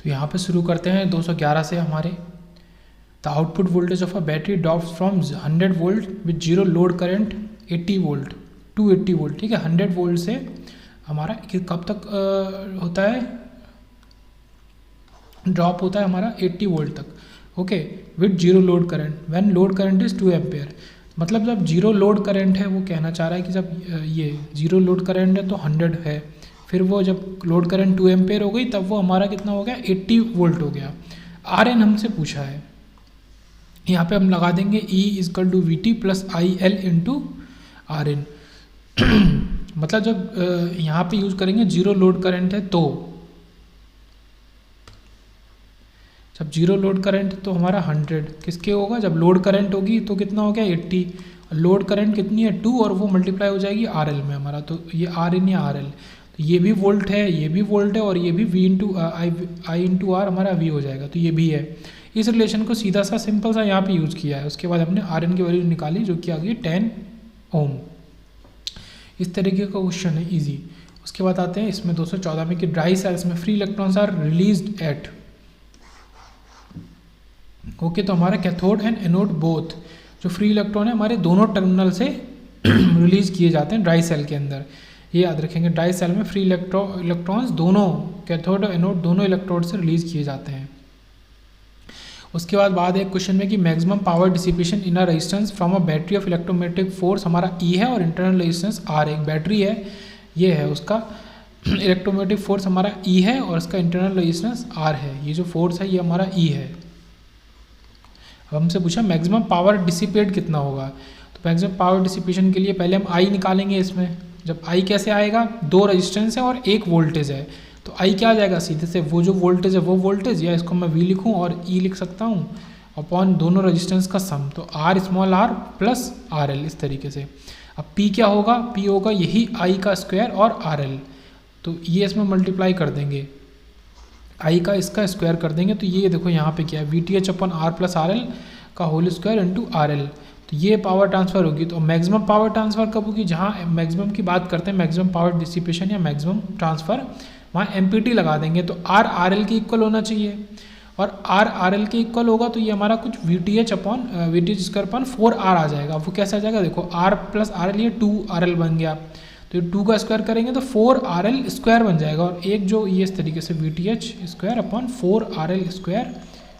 तो यहाँ पे शुरू करते हैं 211 से हमारे। The output voltage of a battery drops from 100 volt with zero load current 80 volt to 80 volt. ठीक है, 100 वोल्ट से हमारा कब तक होता है, ड्रॉप होता है हमारा 80 वोल्ट तक। Okay, with zero load current when load current is 2 ampere. मतलब जब जीरो लोड करंट है, वो कहना चाह रहा है कि जब ये जीरो लोड करंट है तो 100 है, फिर वो जब लोड करंट 2 एम्पेयर हो गई तब वो हमारा कितना हो गया, 80 वोल्ट हो गया। आर एन हमसे पूछा है, यहाँ पे हम लगा देंगे E equal to V T plus I L into R N. मतलब जब यहाँ पे यूज़ करेंगे जीरो लोड करंट है तो, जब जीरो लोड करंट तो हमारा 100 किसके होगा, जब लोड करंट होगी तो कितना हो गया 80, लोड करंट कितनी है 2 और वो मल्टीप्लाई हो जाएगी आर एल में हमारा, तो ये आर एन या आर एल, तो ये भी वोल्ट है, ये भी वोल्ट है और ये भी V into I into R हमारा वी हो जाएगा, तो ये भी है। इस रिलेशन को सीधा सा सिंपल सा यहाँ पे यूज़ किया है। उसके बाद हमने आर एन की वैल्यू निकाली जो कि आ गई 10 ओम। इस तरीके का क्वेश्चन है, इजी। उसके बाद आते हैं इसमें 214 में कि ड्राई सेल्स में free electrons are released at. Okay, तो हमारा कैथोड एंड एनोड बोथ, जो फ्री इलेक्ट्रॉन है हमारे दोनों टर्मिनल से रिलीज किए जाते हैं ड्राई सेल के अंदर। ये याद रखेंगे, ड्राई सेल में फ्री इलेक्ट्रॉन्स दोनों कैथोड और एनोड दोनों इलेक्ट्रोड से रिलीज किए जाते हैं। उसके बाद एक क्वेश्चन में कि maximum power dissipation in a resistance from a battery of electromagnetic force, हमारा ई है और इंटरनल रेजिस्टेंस आर, एक बैटरी है, ये है उसका इलेक्ट्रोमैग्नेटिक फोर्स हमारा ई है और इसका इंटरनल रेजिस्टेंस आर है। ये जो फोर्स है ये हमारा ई है। अब हमसे पूछा मैक्सिमम पावर डिसिपेट कितना होगा, तो मैक्सिमम पावर डिसिपेशन के लिए पहले हम आई निकालेंगे। इसमें जब आई कैसे आएगा, दो रेजिस्टेंस है और एक वोल्टेज है, तो आई क्या आ जाएगा, सीधे से वो जो वोल्टेज है वो वोल्टेज, या इसको मैं वी लिखूं और ई लिख सकता हूं, अपॉन दोनों रेजिस्टेंस का सम, तो R small R plus R L, इस तरीके से। अब पी क्या होगा, पी होगा यही आई का स्क्वायर और आर एल, तो ये इसमें मल्टीप्लाई कर देंगे, आई का इसका स्क्वायर कर देंगे, तो ये देखो यहाँ पे क्या है, V T H upon R plus R L का whole square into R L, तो ये पावर ट्रांसफर होगी। तो मैक्सिमम पावर ट्रांसफर कब होगी, जहाँ मैक्सिमम की बात करते हैं, मैक्सिमम पावर डिसिपेशन या मैक्सिमम ट्रांसफर, वहाँ एमपीटी लगा देंगे, तो आर आर एल के इक्वल होना चाहिए, और आर आर एल के इक्वल होगा तो ये हमारा कुछ V T H square upon 4 R आ जाएगा। वो कैसे आ जाएगा, देखो आर प्लस आर एल, ये 2 आर एल बन गया, तो 2 का स्क्वायर करेंगे तो 4 आर एल स्क्वायर बन जाएगा, और एक जो ये इस तरीके से we T H square upon 4 R L square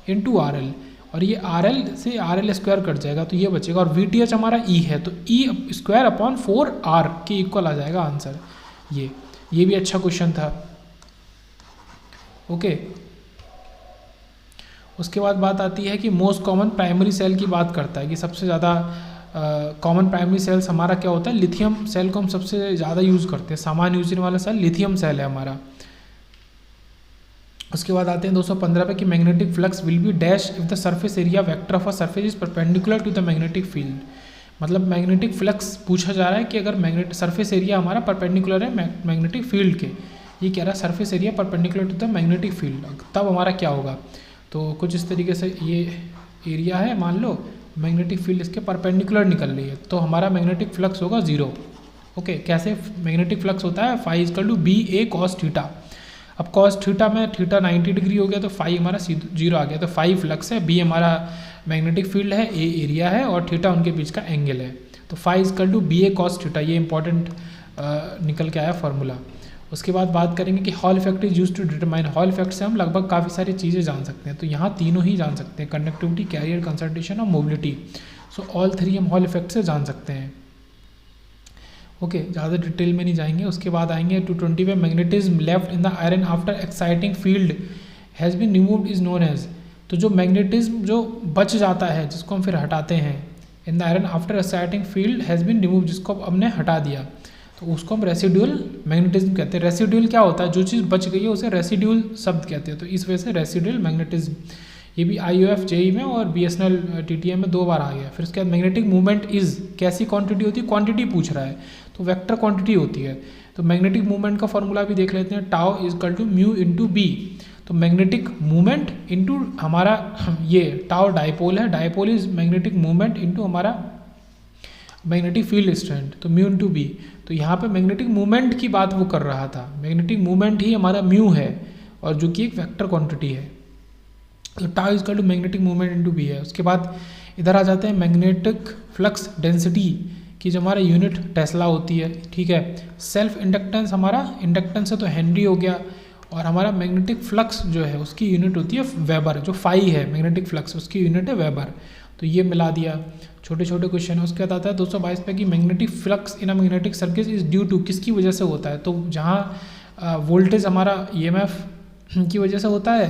into R L, और ये आर एल से आर एल स्क्वायर कट जाएगा तो ये बचेगा, और वी टी एच हमारा ई है, तो ई स्क्वायर अपॉन 4 आर के इक्वल आ जाएगा आंसर। ये भी अच्छा क्वेश्चन था। ओके, उसके बाद बात आती है कि मोस्ट कॉमन प्राइमरी सेल की बात करता है कि सबसे ज़्यादा कॉमन प्राइमरी सेल्स हमारा क्या होता है, लिथियम सेल को हम सबसे ज़्यादा यूज़ करते हैं, सामान्य यूज वाला सेल लिथियम सेल है हमारा। उसके बाद आते हैं 215 पे कि magnetic flux will be dash if the surface area vector of a surface is perpendicular to the magnetic field. मतलब मैग्नेटिक फ्लक्स पूछा जा रहा है कि अगर मैग्नेटिक सरफेस एरिया हमारा परपेंडिकुलर है मैग्नेटिक फील्ड के, ये कह रहा है surface area perpendicular to the magnetic field, तब हमारा क्या होगा, तो कुछ इस तरीके से ये एरिया है, मान लो मैग्नेटिक फील्ड इसके परपेंडिकुलर निकल रही है, तो हमारा मैग्नेटिक फ्लक्स होगा 0। ओके, कैसे मैग्नेटिक फ्लक्स होता है, phi equal to B A cos theta. अब कॉस थीटा में थीटा 90 डिग्री हो गया तो फाई हमारा 0 आ गया, तो फाई फ्लक्स है, बी हमारा मैग्नेटिक फील्ड है, ए एरिया है और थीटा उनके बीच का एंगल है, तो phi equal to B A cos theta, ये इंपॉर्टेंट निकल के आया फॉर्मूला। उसके बाद बात करेंगे कि Hall effect is use to determine, Hall effect से हम लगभग काफ़ी सारी चीज़ें जान सकते हैं, तो यहाँ तीनों ही जान सकते हैं, कंडक्टिविटी, कैरियर कंसंट्रेशन और मोबिलिटी। सो ऑल 3 हम हॉल इफेक्ट से जान सकते हैं। ओके, ज़्यादा डिटेल में नहीं जाएंगे। उसके बाद आएंगे 220 में magnetism left in the iron after exciting field has been removed is known as, तो जो मैग्नेटिज्म जो बच जाता है जिसको हम फिर हटाते हैं, in the iron after exciting field has been removed, जिसको हमने हटा दिया, तो उसको हम रेसिड्यूल मैग्नेटिज्म कहते हैं। रेसिड्यूल क्या होता है, जो चीज़ बच गई है उसे रेसिड्यूल शब्द कहते हैं, तो इस वजह से रेसिड्यूल मैग्नेटिज्म, ये भी IOF JEE में और BSNL TTM में 2 बार आ गया। फिर उसके बाद मैग्नेटिक मूवमेंट इज कैसी क्वांटिटी होती है, क्वांटिटी पूछ रहा है, तो वेक्टर क्वांटिटी होती है, तो मैग्नेटिक मूवमेंट का फॉर्मूला भी देख लेते हैं, tau is equal to mu into B, तो मैग्नेटिक मूवमेंट इंटू हमारा ये टाउ डाइपोल है, dipole is magnetic movement into हमारा मैग्नेटिक फील्ड स्ट्रेंथ, तो म्यू इंटू बी, तो यहाँ पे मैग्नेटिक मूवमेंट की बात वो कर रहा था, मैग्नेटिक मूवमेंट ही हमारा म्यू है, और जो कि एक वेक्टर क्वांटिटी है। तो tau is equal to magnetic movement into B है। उसके बाद इधर आ जाते हैं मैग्नेटिक फ्लक्स डेंसिटी की जो हमारा यूनिट टेस्ला होती है, ठीक है। सेल्फ इंडक्टेंस, हमारा इंडक्टेंस है तो हेनरी हो गया, और हमारा मैग्नेटिक फ्लक्स जो है उसकी यूनिट होती है वेबर, जो फाई है मैग्नेटिक फ्लक्स उसकी यूनिट है वेबर। तो ये मिला दिया, छोटे छोटे क्वेश्चन है। उसके बाद आता है 222 पे कि magnetic flux in a magnetic circuit is due to, किसकी वजह से होता है। तो जहाँ वोल्टेज हमारा ईएमएफ की वजह से होता है,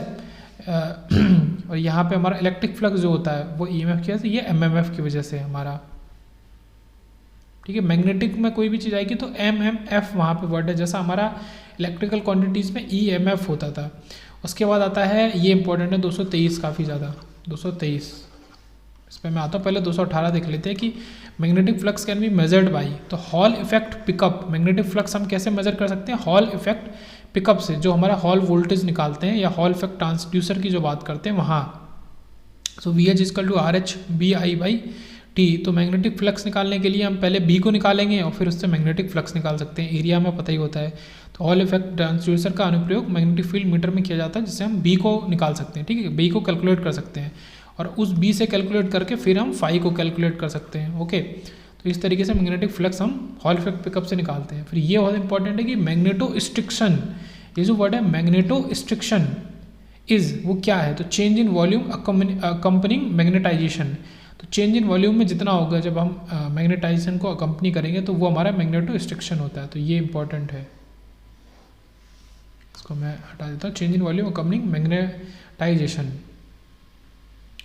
और यहाँ पे हमारा इलेक्ट्रिक फ्लक्स जो होता है वो ईएमएफ की वजह से, ये एमएमएफ की वजह से हमारा, ठीक है। मैग्नेटिक में कोई भी चीज़ आएगी तो एमएमएफ वहाँ पे वर्ड है, जैसा हमारा इलेक्ट्रिकल क्वांटिटीज़ में ईएमएफ होता था। उसके बाद आता है, ये इंपॉर्टेंट है 223, काफ़ी ज़्यादा 223, इस पर मैं आता हूँ। पहले 218 देख लेते हैं कि magnetic flux can be measured by, तो Hall effect pickup. Magnetic flux हम कैसे मेजर कर सकते हैं, हॉल इफेक्ट पिकअप से, जो हमारा हॉल वोल्टेज निकालते हैं या हॉल इफेक्ट ट्रांसड्यूसर की जो बात करते हैं वहाँ। So V H equal to R H B I by T. तो मैग्नेटिक फ्लक्स निकालने के लिए हम पहले बी को निकालेंगे और फिर उससे मैग्नेटिक फ्लक्स निकाल सकते हैं, एरिया में पता ही होता है। तो हॉल इफेक्ट ट्रांसड्यूसर का अनुप्रयोग मैग्नेटिक फील्ड मीटर में किया जाता है, जिससे हम बी को निकाल सकते हैं, ठीक है। बी को कैलकुलेट कर सकते हैं और उस बी से कैलकुलेट करके फिर हम फाई को कैलकुलेट कर सकते हैं, ओके। तो इस तरीके से मैग्नेटिक फ्लक्स हम हॉल इफेक्ट पिकअप से निकालते हैं। फिर ये बहुत इंपॉर्टेंट है कि मैग्नेटो स्ट्रिक्शन, ये जो वर्ड है मैग्नेटो स्ट्रिक्शन इज, वो क्या है, तो change in volume accompanying magnetisation. तो चेंज इन वॉल्यूम में जितना होगा जब हम मैग्नेटाइजेशन को अकम्पनी करेंगे तो वो हमारा मैग्नेटो स्ट्रिक्शन होता है। तो ये इंपॉर्टेंट है, इसको मैं हटा देता हूँ। Change in volume accompanying magnetisation,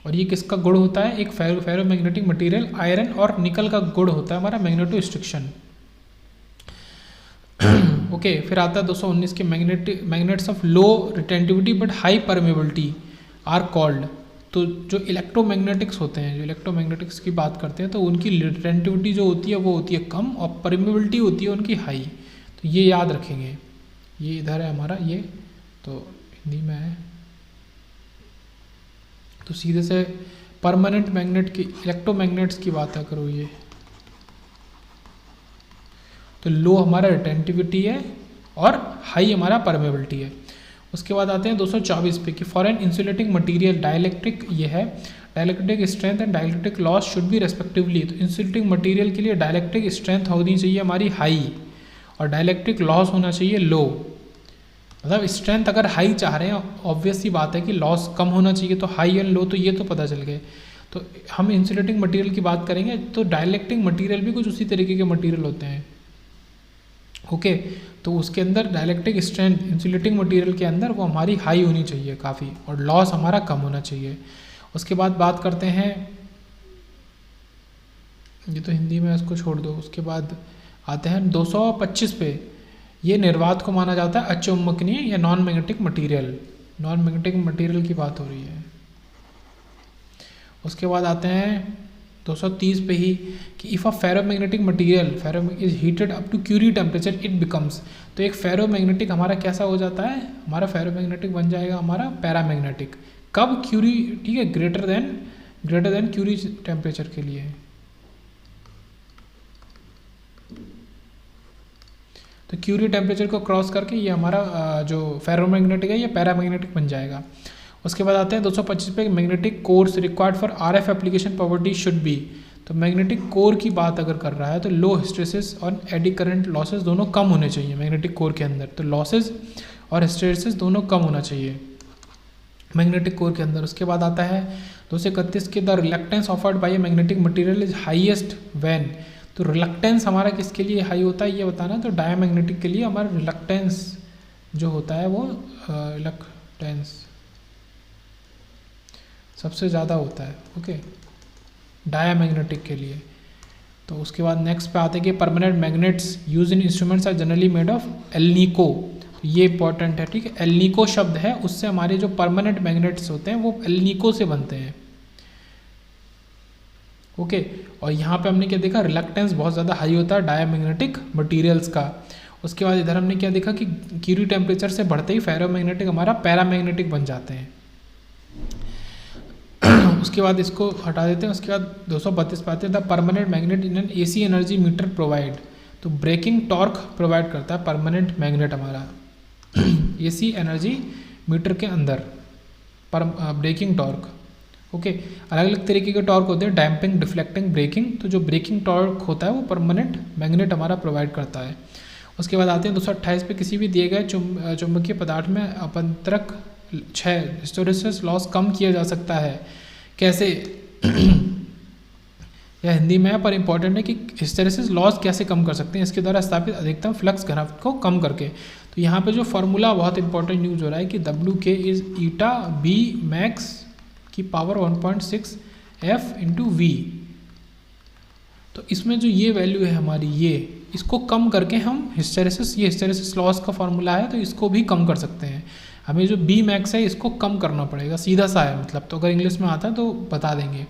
और ये किसका गुण होता है, एक फेरोमैग्नेटिक मटेरियल आयरन और निकल का गुण होता है हमारा मैग्नेटो स्ट्रिक्शन, ओके। फिर आता है 219 के magnets of low retentivity but high permeability are called. तो जो इलेक्ट्रोमैग्नेटिक्स होते हैं, जो इलेक्ट्रोमैग्नेटिक्स की बात करते हैं, तो उनकी रिटेंटिविटी जो होती है वो होती है कम और परमेबिलिटी होती है उनकी हाई। तो ये याद रखेंगे, ये इधर है हमारा ये, तो हिंदी में है, तो सीधे से परमानेंट मैग्नेट की, इलेक्ट्रोमैग्नेट्स की बात करो ये, तो लो हमारा रिटेंटिविटी है और हाई हमारा परमेबिलिटी है। उसके बाद आते हैं 224 पे कि for an insulating material dielectric, ये है dielectric strength and dielectric loss should be respectively. तो इंसुलेटिंग मटेरियल के लिए डाइलेक्ट्रिक स्ट्रेंथ होनी चाहिए हमारी हाई और डाइलेक्ट्रिक लॉस होना चाहिए लो। मतलब स्ट्रेंथ अगर हाई चाह रहे हैं, ऑब्वियस सी बात है कि लॉस कम होना चाहिए, तो हाई एंड लो तो ये तो पता चल गए। तो हम इंसुलेटिंग मटेरियल की बात करेंगे तो डाइलेक्ट्रिक मटेरियल भी कुछ उसी तरीके के मटेरियल होते हैं, ओके। तो उसके अंदर डाइलेक्ट्रिक स्ट्रेंथ इंसुलेटिंग मटेरियल के अंदर वो हमारी हाई होनी चाहिए काफ़ी, और लॉस हमारा कम होना चाहिए। उसके बाद बात करते हैं, ये तो हिंदी में इसको छोड़ दो। उसके बाद आते हैं 225 पे, ये निर्वात को माना जाता है अचुंबकनीय या non magnetic material, non magnetic material की बात हो रही है। उसके बाद आते हैं 230 पे ही कि if a ferromagnetic material is heated up to Curie temperature it becomes. तो एक फेरोमैग्नेटिक हमारा कैसा हो जाता है, हमारा फेरोमैग्नेटिक बन जाएगा हमारा पैरामैग्नेटिक, कब, क्यूरी, ठीक है, ग्रेटर देन क्यूरी टेम्परेचर के लिए। तो क्यूरी टेम्परेचर को क्रॉस करके ये हमारा जो फेरोमैग्नेटिक है ये पैरामैग्नेटिक बन जाएगा। उसके बाद आते हैं 225 पे, magnetic course required for RF application property should be. तो मैग्नेटिक कोर की बात अगर कर रहा है तो लो हिस्टेरिसिस और एडी करंट लॉसेस दोनों कम होने चाहिए मैग्नेटिक कोर के अंदर। तो लॉसेस और हिस्टेरिसिस दोनों कम होना चाहिए मैग्नेटिक कोर के अंदर। उसके बाद आता है 231 के, the reluctance offered by a magnetic material is highest when. तो रिलक्टेंस हमारा किसके लिए हाई होता है ये बताना। तो डायमैग्नेटिक के लिए हमारा रिलक्टेंस जो होता है वो रिलक्टेंस सबसे ज़्यादा होता है, ओके, डायमैग्नेटिक के लिए। तो उसके बाद नेक्स्ट पे आते हैं कि permanent magnets use in instruments are generally made of alnico. ये इंपॉर्टेंट है, ठीक है। एल्निको शब्द है, उससे हमारे जो परमानेंट मैग्नेट्स होते हैं वो एल्निको से बनते हैं, ओके। और यहाँ पे हमने क्या देखा, रिलक्टेंस बहुत ज़्यादा हाई होता है डायमैग्नेटिक मटेरियल्स का। उसके बाद इधर हमने क्या देखा कि क्यूरी टेम्परेचर से बढ़ते ही फेरोमैग्नेटिक हमारा पैरामैग्नेटिक बन जाते हैं। उसके बाद इसको हटा देते हैं। उसके बाद 232 पे आते हैं, the permanent magnet in an AC energy meter provide. तो ब्रेकिंग टॉर्क प्रोवाइड करता है परमानेंट मैग्नेट हमारा एसी एनर्जी मीटर के अंदर पर ब्रेकिंग टॉर्क। ओके, अलग अलग तरीके के टॉर्क होते हैं, डैम्पिंग, डिफ्लेक्टिंग, ब्रेकिंग। तो जो ब्रेकिंग टॉर्क होता है वो परमानेंट मैग्नेट हमारा प्रोवाइड करता है। उसके बाद आते हैं 228 पे, किसी भी दिए गए चुंबकीय पदार्थ में अपंतरक 6 हिस्टैरिसीस लॉस कम किया जा सकता है। कैसे? यह हिंदी में है पर इंपॉर्टेंट है कि हिस्टैरिसीस लॉस कैसे कम कर सकते हैं, इसके द्वारा स्थापित अधिकतम फ्लक्स घनत्व को कम करके। तो यहाँ पे जो फॉर्मूला बहुत इंपॉर्टेंट यूज हो रहा है कि WK is eta B max की पावर 1.6 F इंटू V। तो इसमें जो ये वैल्यू है हमारी, ये इसको कम करके हम हिस्टैरिसीस, ये हिस्टैरिसीस लॉस का फॉर्मूला है तो इसको भी कम कर सकते हैं। हमें जो B मैक्स है इसको कम करना पड़ेगा, सीधा सा है मतलब, तो अगर इंग्लिश में आता है तो बता देंगे।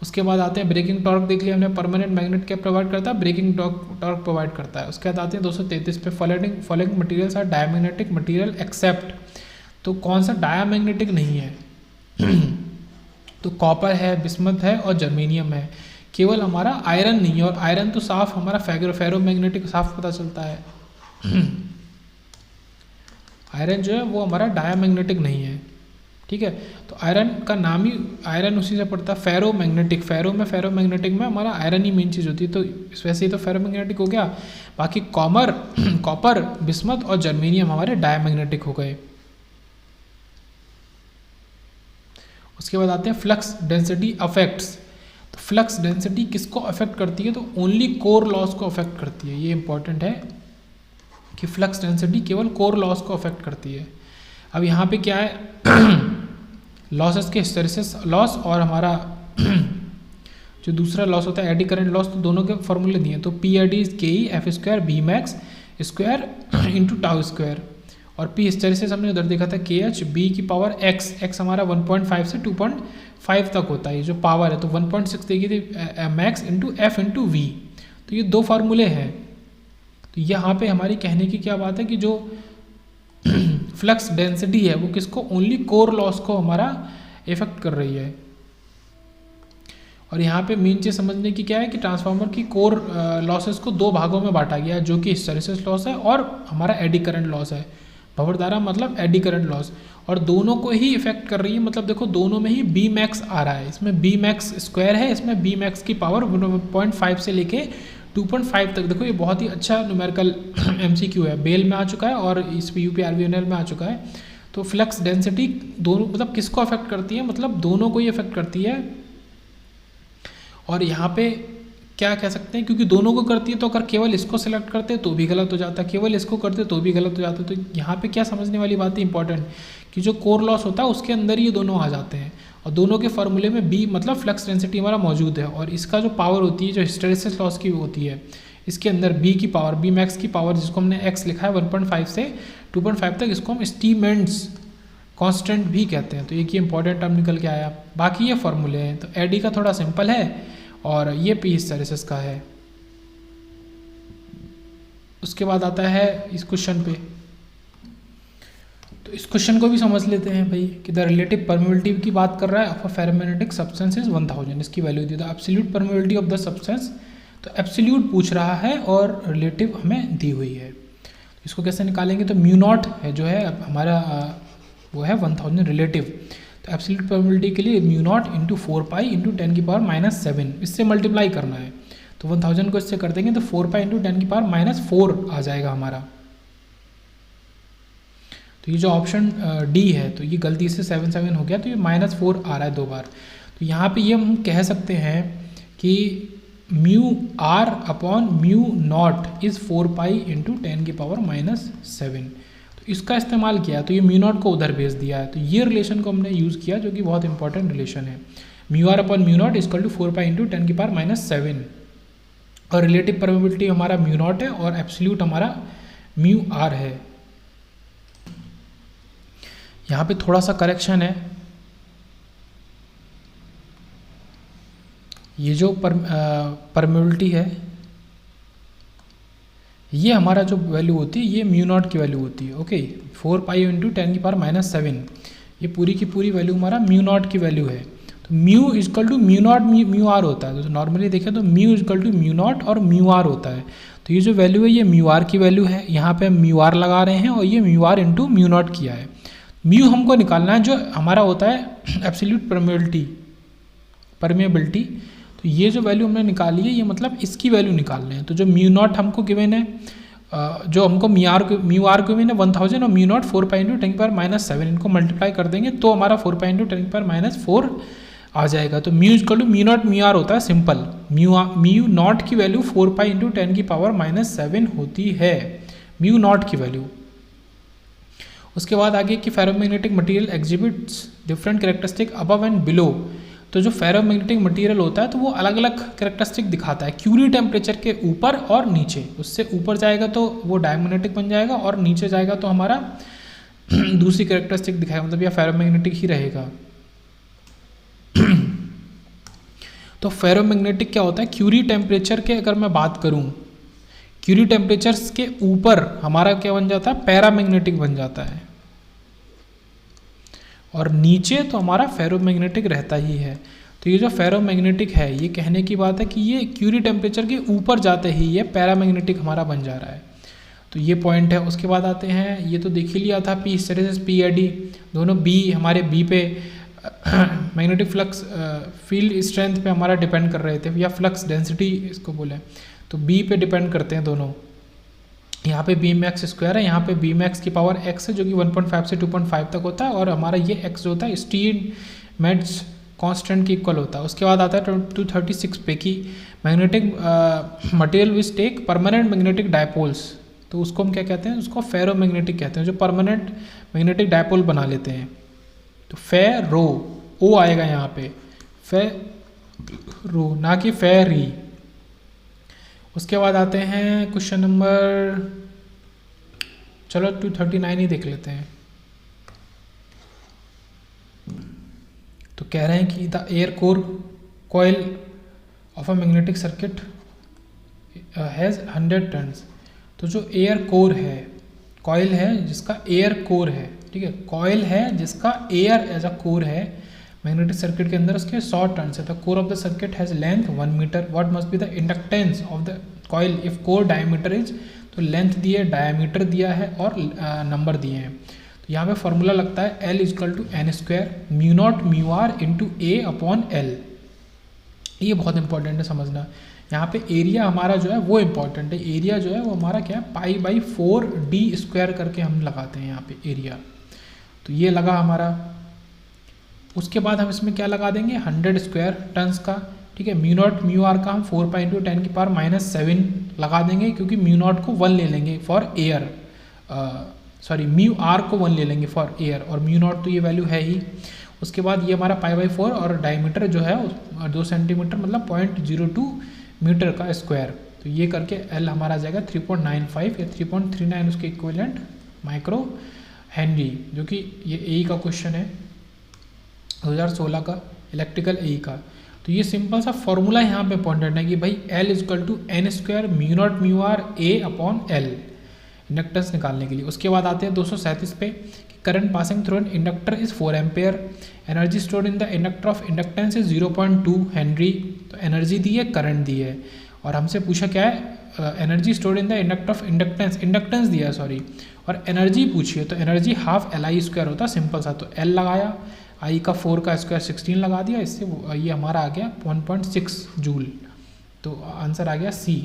उसके बाद आते हैं ब्रेकिंग टॉर्क, देख लिया हमने, परमानेंट मैग्नेट क्या प्रोवाइड करता है, ब्रेकिंग टॉर्क प्रोवाइड करता है। उसके बाद आते हैं 233 पे, following materials are diamagnetic material except. तो कौन सा डायमैग्नेटिक नहीं है? तो कॉपर है, बिस्मथ है और जर्मेनियम है। केवल हमारा आयरन नहीं है, और आयरन तो साफ हमारा फेरोमैग्नेटिक साफ पता चलता है। आयरन जो है वो हमारा डायमैग्नेटिक नहीं है, ठीक है। तो आयरन का नाम ही आयरन उसी से पड़ता है, फेरोमैग्नेटिक। फेरोमैग्नेटिक में हमारा आयरन ही मेन चीज़ होती है, तो इस वैसे ही तो फेरोमैग्नेटिक हो गया। बाकी कॉपर, बिस्मथ और जर्मेनियम हमारे डायमैग्नेटिक हो गए। उसके बाद आते हैं फ्लक्स डेंसिटी अफेक्ट्स। तो फ्लक्स डेंसिटी किसको अफेक्ट करती है? तो ओनली कोर लॉस को अफेक्ट करती है। ये इंपॉर्टेंट है कि फ्लक्स डेंसिटी केवल कोर लॉस को अफेक्ट करती है। अब यहाँ पे क्या है, लॉसेस के हिस्टैरिसीस लॉस और हमारा जो दूसरा लॉस होता है एडी करंट लॉस, तो दोनों के फॉर्मूले दिए हैं। तो PID is KE F square B max square into tau square, और P हिस्टैरिसीस हमने उधर देखा था KH B की पावर x हमारा 1.5 से 2.5 तक होता है, ये जो पावर है। तो 1.6 देखी थी max into F into V। तो ये दो फार्मूले हैं। तो यहाँ पे हमारी कहने की क्या बात है कि जो फ्लक्स डेंसिटी है वो किसको, ओनली कोर लॉस को हमारा इफेक्ट कर रही है। और यहाँ पे मेन चीज़ समझने की क्या है कि ट्रांसफार्मर की कोर लॉसेस को दो भागों में बांटा गया है, जो कि हिस्टैरिसीस लॉस है और हमारा एडी करंट लॉस है। भंवरधारा मतलब एडी करंट लॉस, और दोनों को ही इफेक्ट कर रही है। मतलब देखो दोनों में ही B मैक्स आ रहा है, इसमें B मैक्स स्क्वायर है, इसमें B मैक्स की पावर 0.5 से लेके 2.5 तक। देखो ये बहुत ही अच्छा न्यूमेरिकल MCQ है, बेल में आ चुका है और इस UPRVNL में आ चुका है। तो फ्लक्स डेंसिटी दोनों मतलब किसको अफेक्ट करती है, मतलब दोनों को ही अफेक्ट करती है। और यहाँ पे क्या कह सकते हैं, क्योंकि दोनों को करती है तो अगर केवल इसको सेलेक्ट करते तो भी गलत हो जाता है, केवल इसको करते तो भी गलत हो जाता है। तो यहाँ पे क्या समझने वाली बात है इंपॉर्टेंट, कि जो कोर लॉस होता है उसके अंदर ये दोनों आ जाते हैं, और दोनों के फॉर्मूले में B मतलब फ्लक्स डेंसिटी हमारा मौजूद है, और इसका जो पावर होती है जो हिस्टैरिसीस लॉस की होती है, इसके अंदर B की पावर, B मैक्स की पावर जिसको हमने x लिखा है 1.5 से 2.5 तक, इसको हम स्टीमेंट्स कांस्टेंट भी कहते हैं। तो एक ये इंपॉर्टेंट टर्म निकल के आया। बाकी ये फॉर्मूले हैं। तो एडी का थोड़ा सिंपल है और ये P हिस्टैरिसीस का है। उसके बाद आता है इस क्वेश्चन पे, तो इस क्वेश्चन को भी समझ लेते हैं भाई, कि द रिलेटिव परमेबिलिटी की बात कर रहा है of a ferromagnetic substance is 1000, इसकी value the. The absolute permeability of the substance, तो एब्सोल्यूट पूछ रहा है और रिलेटिव हमें दी हुई है। इसको कैसे निकालेंगे, तो म्यू नॉट है जो है हमारा वो है 1000 रिलेटिव। तो एब्सोल्यूट परमेबिलिटी के लिए mu naught into 4 pi into 10 की पावर -7, इससे मल्टीप्लाई करना है। तो 1000 को इससे कर देंगे तो 4 पाई इंटू 10 की पावर -4 आ जाएगा हमारा। तो ये जो ऑप्शन डी है, तो ये गलती से 7 हो गया, तो ये -4 आ रहा है 2 बार। तो यहाँ पे ये हम कह सकते हैं कि mu R upon mu naught is 4 pi into 10 की पावर -7। तो इसका इस्तेमाल किया, तो ये म्यू नॉट को उधर भेज दिया है। तो ये रिलेशन को हमने यूज़ किया, जो कि बहुत इंपॉर्टेंट रिलेशन है। Mu R upon mu naught equal to 4 pi into 10 की पावर -7, और रिलेटिव परमेबिलिटी हमारा म्यू नॉट है और एब्सोल्यूट हमारा म्यू आर है। यहाँ पे थोड़ा सा करेक्शन है, ये जो परमेबिलिटी है, ये हमारा जो वैल्यू होती है ये म्यू नॉट की वैल्यू होती है। ओके, 4 पाई इंटू 10 की पावर -7, ये पूरी की पूरी वैल्यू हमारा म्यू नॉट की वैल्यू है। तो mu equal to mu naught mu R होता है। तो नॉर्मली देखें तो mu equal to mu naught और म्यू आर होता है। तो ये जो वैल्यू है ये म्यू आर की वैल्यू है, यहाँ पे हम म्यू आर लगा रहे हैं और ये mu R into mu naught किया है। म्यू हमको निकालना है जो हमारा होता है एब्सोल्यूट परमेबिलिटी। तो ये जो वैल्यू हमने निकाली है ये मतलब इसकी वैल्यू निकालना है। तो जो म्यू नॉट हमको गिवन है, जो हमको म्यू आर गिवन है 1000 और म्यू नॉट 4 पाई इंटू 10⁻⁷, इनको मल्टीप्लाई कर देंगे तो हमारा 4 पाई इंटू 10⁻⁴ आ जाएगा। तो mu equal to mu naught mu R होता है सिंपल, म्यू नॉट की वैल्यू 4 पाई इंटू 10⁻⁷ होती है, म्यू नॉट की वैल्यू। उसके बाद आगे कि ferromagnetic material exhibits different characteristic above and below. तो जो फेरोमैग्नेटिक मटेरियल होता है तो वो अलग अलग कैरेक्टरिस्टिक दिखाता है क्यूरी टेम्परेचर के ऊपर और नीचे। उससे ऊपर जाएगा तो वो डायमैग्नेटिक बन जाएगा और नीचे जाएगा तो हमारा दूसरी कैरेक्टरिस्टिक दिखाएगा, मतलब यह फेरोमैग्नेटिक ही रहेगा। तो फेरोमैग्नेटिक क्या होता है, क्यूरी टेम्परेचर के अगर मैं बात करूं, क्यूरी टेम्परेचर्स के ऊपर हमारा क्या बन जाता है, पैरामैग्नेटिक बन जाता है, और नीचे तो हमारा फेरोमैग्नेटिक रहता ही है। तो ये जो फेरोमैग्नेटिक है ये कहने की बात है कि ये क्यूरी टेम्परेचर के ऊपर जाते ही ये पैरामैग्नेटिक हमारा बन जा रहा है। तो ये पॉइंट है। उसके बाद आते हैं, ये तो देख ही लिया था, पी हिस्टैरिसीस पी या डी दोनों, बी हमारे बी पे मैग्नेटिक फ्लक्स फील्ड स्ट्रेंथ पे हमारा डिपेंड कर रहे थे, या फ्लक्स डेंसिटी इसको बोले, तो बी पे डिपेंड करते हैं दोनों। यहाँ पे बी मैक्स स्क्वायर है, यहाँ पे बी मैक्स की पावर x है जो कि 1.5 से 2.5 तक होता है, और हमारा ये x जो होता है स्टीनमेट्ज कांस्टेंट के इक्वल होता है। उसके बाद आता है 236 पे की magnetic material which take permanent magnetic dipoles. तो उसको हम क्या कहते हैं, उसको फेरोमैग्नेटिक कहते हैं, जो परमानेंट मैग्नेटिक डायपोल बना लेते हैं। तो फेरो ओ आएगा यहाँ पे, फेरो ना कि फेरी। उसके बाद आते हैं क्वेश्चन नंबर, चलो 239 ही देख लेते हैं। तो कह रहे हैं कि the air core coil of a magnetic circuit has 100 turns. तो जो एयर कोर है, कॉइल है जिसका एयर कोर है, ठीक है, कॉइल है जिसका एयर एज अ कोर है मैग्नेटिक सर्किट के अंदर, उसके 100 टर्न्स है। The core of the circuit has length 1 metre. What must be the inductance of the coil if core diameter is, तो लेंथ दी है, डायमीटर दिया है और नंबर दिए हैं। तो यहाँ पे फॉर्मूला लगता है L equal to N square mu naught mu R into A upon L. ये बहुत इंपॉर्टेंट है समझना। यहाँ पे एरिया हमारा जो है वो इम्पॉर्टेंट है, एरिया जो है वो हमारा क्या है, π/4d² करके हम लगाते हैं यहाँ पे एरिया। तो ये लगा हमारा। उसके बाद हम इसमें क्या लगा देंगे, 100 स्क्वायर टन्स का, ठीक है। म्यू नॉट म्यू आर का हम 4 पाई इंटू 10⁻⁷ लगा देंगे, क्योंकि म्यू नॉट को 1 ले लेंगे for air, sorry mu R को 1 ले लेंगे फॉर एयर, और म्यू नॉट तो ये वैल्यू है ही। उसके बाद ये हमारा π/4 और डायमीटर जो है 2 सेंटीमीटर, मतलब 0.02 मीटर का स्क्वायर। तो ये करके L हमारा जाएगा 3.95 या 3.39 उसके इक्विवेलेंट माइक्रो हेनरी, जो कि ये ए का क्वेश्चन है 2016 का इलेक्ट्रिकल ए का। तो ये सिंपल सा फॉर्मूला यहाँ पे इंपॉर्टेंट है कि भाई L equal to N square mu naught mu R A upon L, inductance निकालने के लिए। उसके बाद आते हैं 237 पे, current passing through an inductor is 4 ampere, energy stored in the inductor of inductance is 0.2 henry. तो एनर्जी दी है, करंट दी है, और हमसे पूछा क्या है, energy stored in the inductor of inductance, inductance दिया है सॉरी, और एनर्जी पूछी है। तो एनर्जी हाफ LI² होता है, सिंपल सा। तो L लगाया, I का 4 का स्क्वायर 16 लगा दिया, इससे ये हमारा आ गया 1.6 जूल। तो आंसर आ गया C।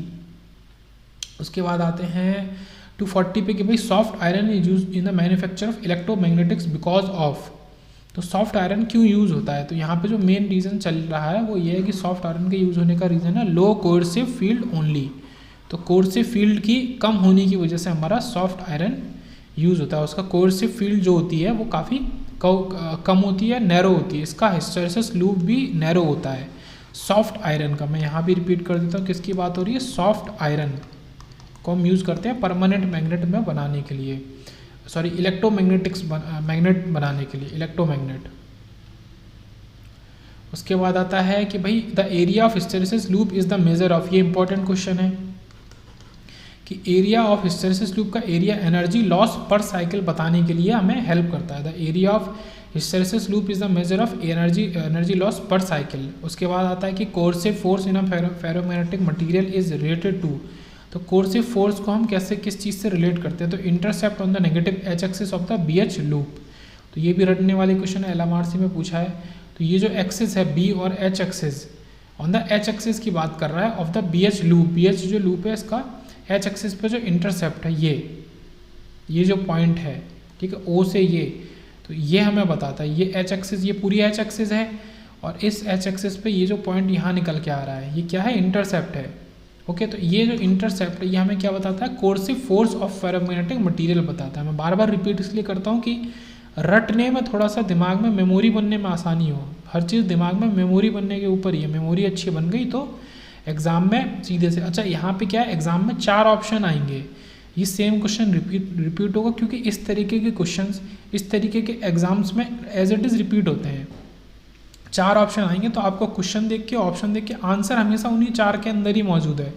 उसके बाद आते हैं 240 पे कि भाई soft iron is use in the manufacture of electromagnetics because of. तो सॉफ्ट आयरन क्यों यूज़ होता है, तो यहाँ पे जो मेन रीज़न चल रहा है वो ये है कि सॉफ्ट आयरन के यूज़ होने का रीज़न है लो कोर्सिव फील्ड ओनली। तो कोर्सिव फील्ड की कम होने की वजह से हमारा सॉफ्ट आयरन यूज़ होता है। उसका कोर्सिव फील्ड जो होती है वो काफ़ी कम होती है, नैरो होती है। इसका हिस्टैरिसीस लूप भी नैरो होता है सॉफ्ट आयरन का। मैं यहाँ भी रिपीट कर देता हूँ, किसकी बात हो रही है, सॉफ्ट आयरन को हम यूज़ करते हैं परमानेंट मैग्नेट में बनाने के लिए, सॉरी इलेक्ट्रोमैग्नेटिक्स मैग्नेट बनाने के लिए, इलेक्ट्रोमैग्नेट। उसके बाद आता है कि भाई the area of hysteresis loop is the measure of, ये इंपॉर्टेंट क्वेश्चन है कि एरिया ऑफ हिस्टैरिसीस लूप का area energy loss per cycle बताने के लिए हमें हेल्प करता है। The area of hysteresis loop is the measure of energy loss per cycle. उसके बाद आता है कि coercive force in a ferromagnetic material is related to. तो कोर्सिव फोर्स को हम कैसे किस चीज़ से रिलेट करते हैं, तो intercept on the negative H axis of the BH loop. तो ये भी रटने वाले क्वेश्चन है, LMRC में पूछा है। तो ये जो एक्सिस है B और H axis, on the H axis की बात कर रहा है of the BH loop, BH जो लूप है इसका H एक्सिस पे जो इंटरसेप्ट है ये जो पॉइंट है, ठीक है, O से ये, तो ये हमें बताता है ये H एक्सिस, ये पूरी H एक्सिस है और इस H एक्सिस पे ये जो पॉइंट यहाँ निकल के आ रहा है ये क्या है, इंटरसेप्ट है। ओके, तो ये जो इंटरसेप्ट है ये हमें क्या बताता है, coercive force of ferromagnetic material बताता है। मैं बार बार रिपीट इसलिए करता हूँ कि रटने में थोड़ा सा दिमाग में मेमोरी बनने में आसानी हो। हर चीज़ दिमाग में मेमोरी बनने के ऊपर ही है, मेमोरी अच्छी बन गई तो एग्जाम में सीधे से। अच्छा, यहाँ पे क्या है, एग्जाम में 4 ऑप्शन आएंगे, ये सेम क्वेश्चन रिपीट होगा क्योंकि इस तरीके के क्वेश्चंस इस तरीके के एग्जाम्स में एज इट इज़ रिपीट होते हैं। 4 ऑप्शन आएंगे तो आपको क्वेश्चन देख के ऑप्शन देख के आंसर हमेशा उन्हीं 4 के अंदर ही मौजूद है,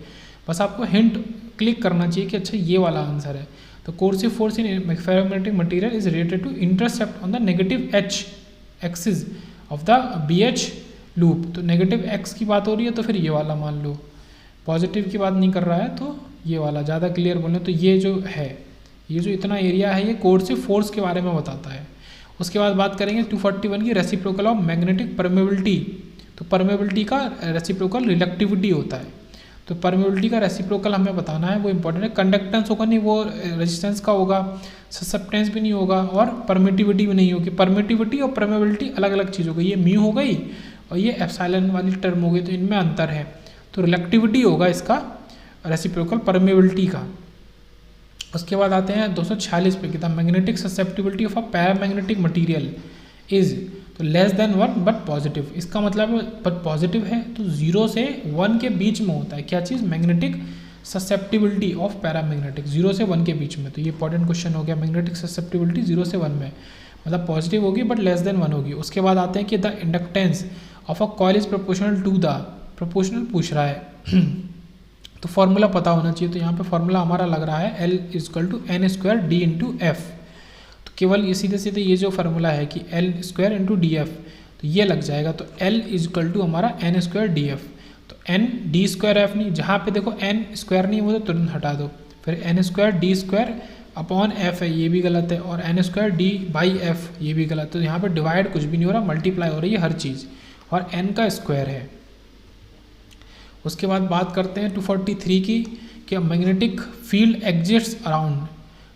बस आपको हिंट क्लिक करना चाहिए कि अच्छा ये वाला आंसर है। तो coercive force in ferromagnetic material is related to intercept on the negative H axis of the BH loop. तो नेगेटिव X की बात हो रही है तो फिर ये वाला मान लो, पॉजिटिव की बात नहीं कर रहा है तो ये वाला, ज़्यादा क्लियर बोले तो ये जो है, ये जो इतना एरिया है ये कोर्सिव फोर्स के बारे में बताता है। उसके बाद बात करेंगे 241 की रेसिप्रोकल ऑफ मैग्नेटिक परमेबिलिटी। तो परमेबिलिटी का रेसिप्रोकल रिलेक्टिविटी होता है, तो परमेबिलिटी का रेसिप्रोकल हमें बताना है, वो इंपॉर्टेंट है। कंडक्टेंस होगा नहीं, वो रेजिस्टेंस का होगा, ससेप्टेंस भी नहीं होगा और परमिटिविटी भी नहीं होगी। परमिटिविटी और परमेबिलिटी अलग अलग चीज़ हो गई, ये म्यू हो गई और ये एप्सिलॉन वाली टर्म हो गई, तो इनमें अंतर है। तो रिलेक्टिविटी होगा इसका रेसिप्रोकल परमेबिलिटी का। उसके बाद आते हैं 246 पे, the magnetic susceptibility of a paramagnetic material is, तो लेस देन 1 बट पॉजिटिव। इसका मतलब बट पॉजिटिव है तो 0 से 1 के बीच में होता है क्या चीज़, मैग्नेटिक ससेप्टिबिलिटी ऑफ पैरामैग्नेटिक, 0 से 1 के बीच में। तो ये इंपॉर्टेंट क्वेश्चन हो गया, मैग्नेटिक ससेप्टिबिलिटी 0 से 1 में, मतलब पॉजिटिव होगी बट लेस देन 1 होगी। उसके बाद आते हैं कि the inductance of a coil is proportional to the, proportional पूछ रहा है तो फॉर्मूला पता होना चाहिए। तो यहाँ पे फॉर्मूला हमारा लग रहा है L=n² d × f। तो केवल ये सीधे सीधे ये जो फार्मूला है कि L² × df, तो ये लग जाएगा। तो L हमारा n² df, तो n d²f नहीं, जहाँ पे देखो n² नहीं वो तो तुरंत हटा दो, फिर n² d² f है, ये भी गलत है, और n² d/f ये भी गलत। तो यहाँ पे डिवाइड कुछ भी नहीं हो रहा, मल्टीप्लाई हो रही है हर चीज़, और n का स्क्वायर है। उसके बाद बात करते हैं 243 की कि मैग्नेटिक फील्ड एग्जिट्स अराउंड,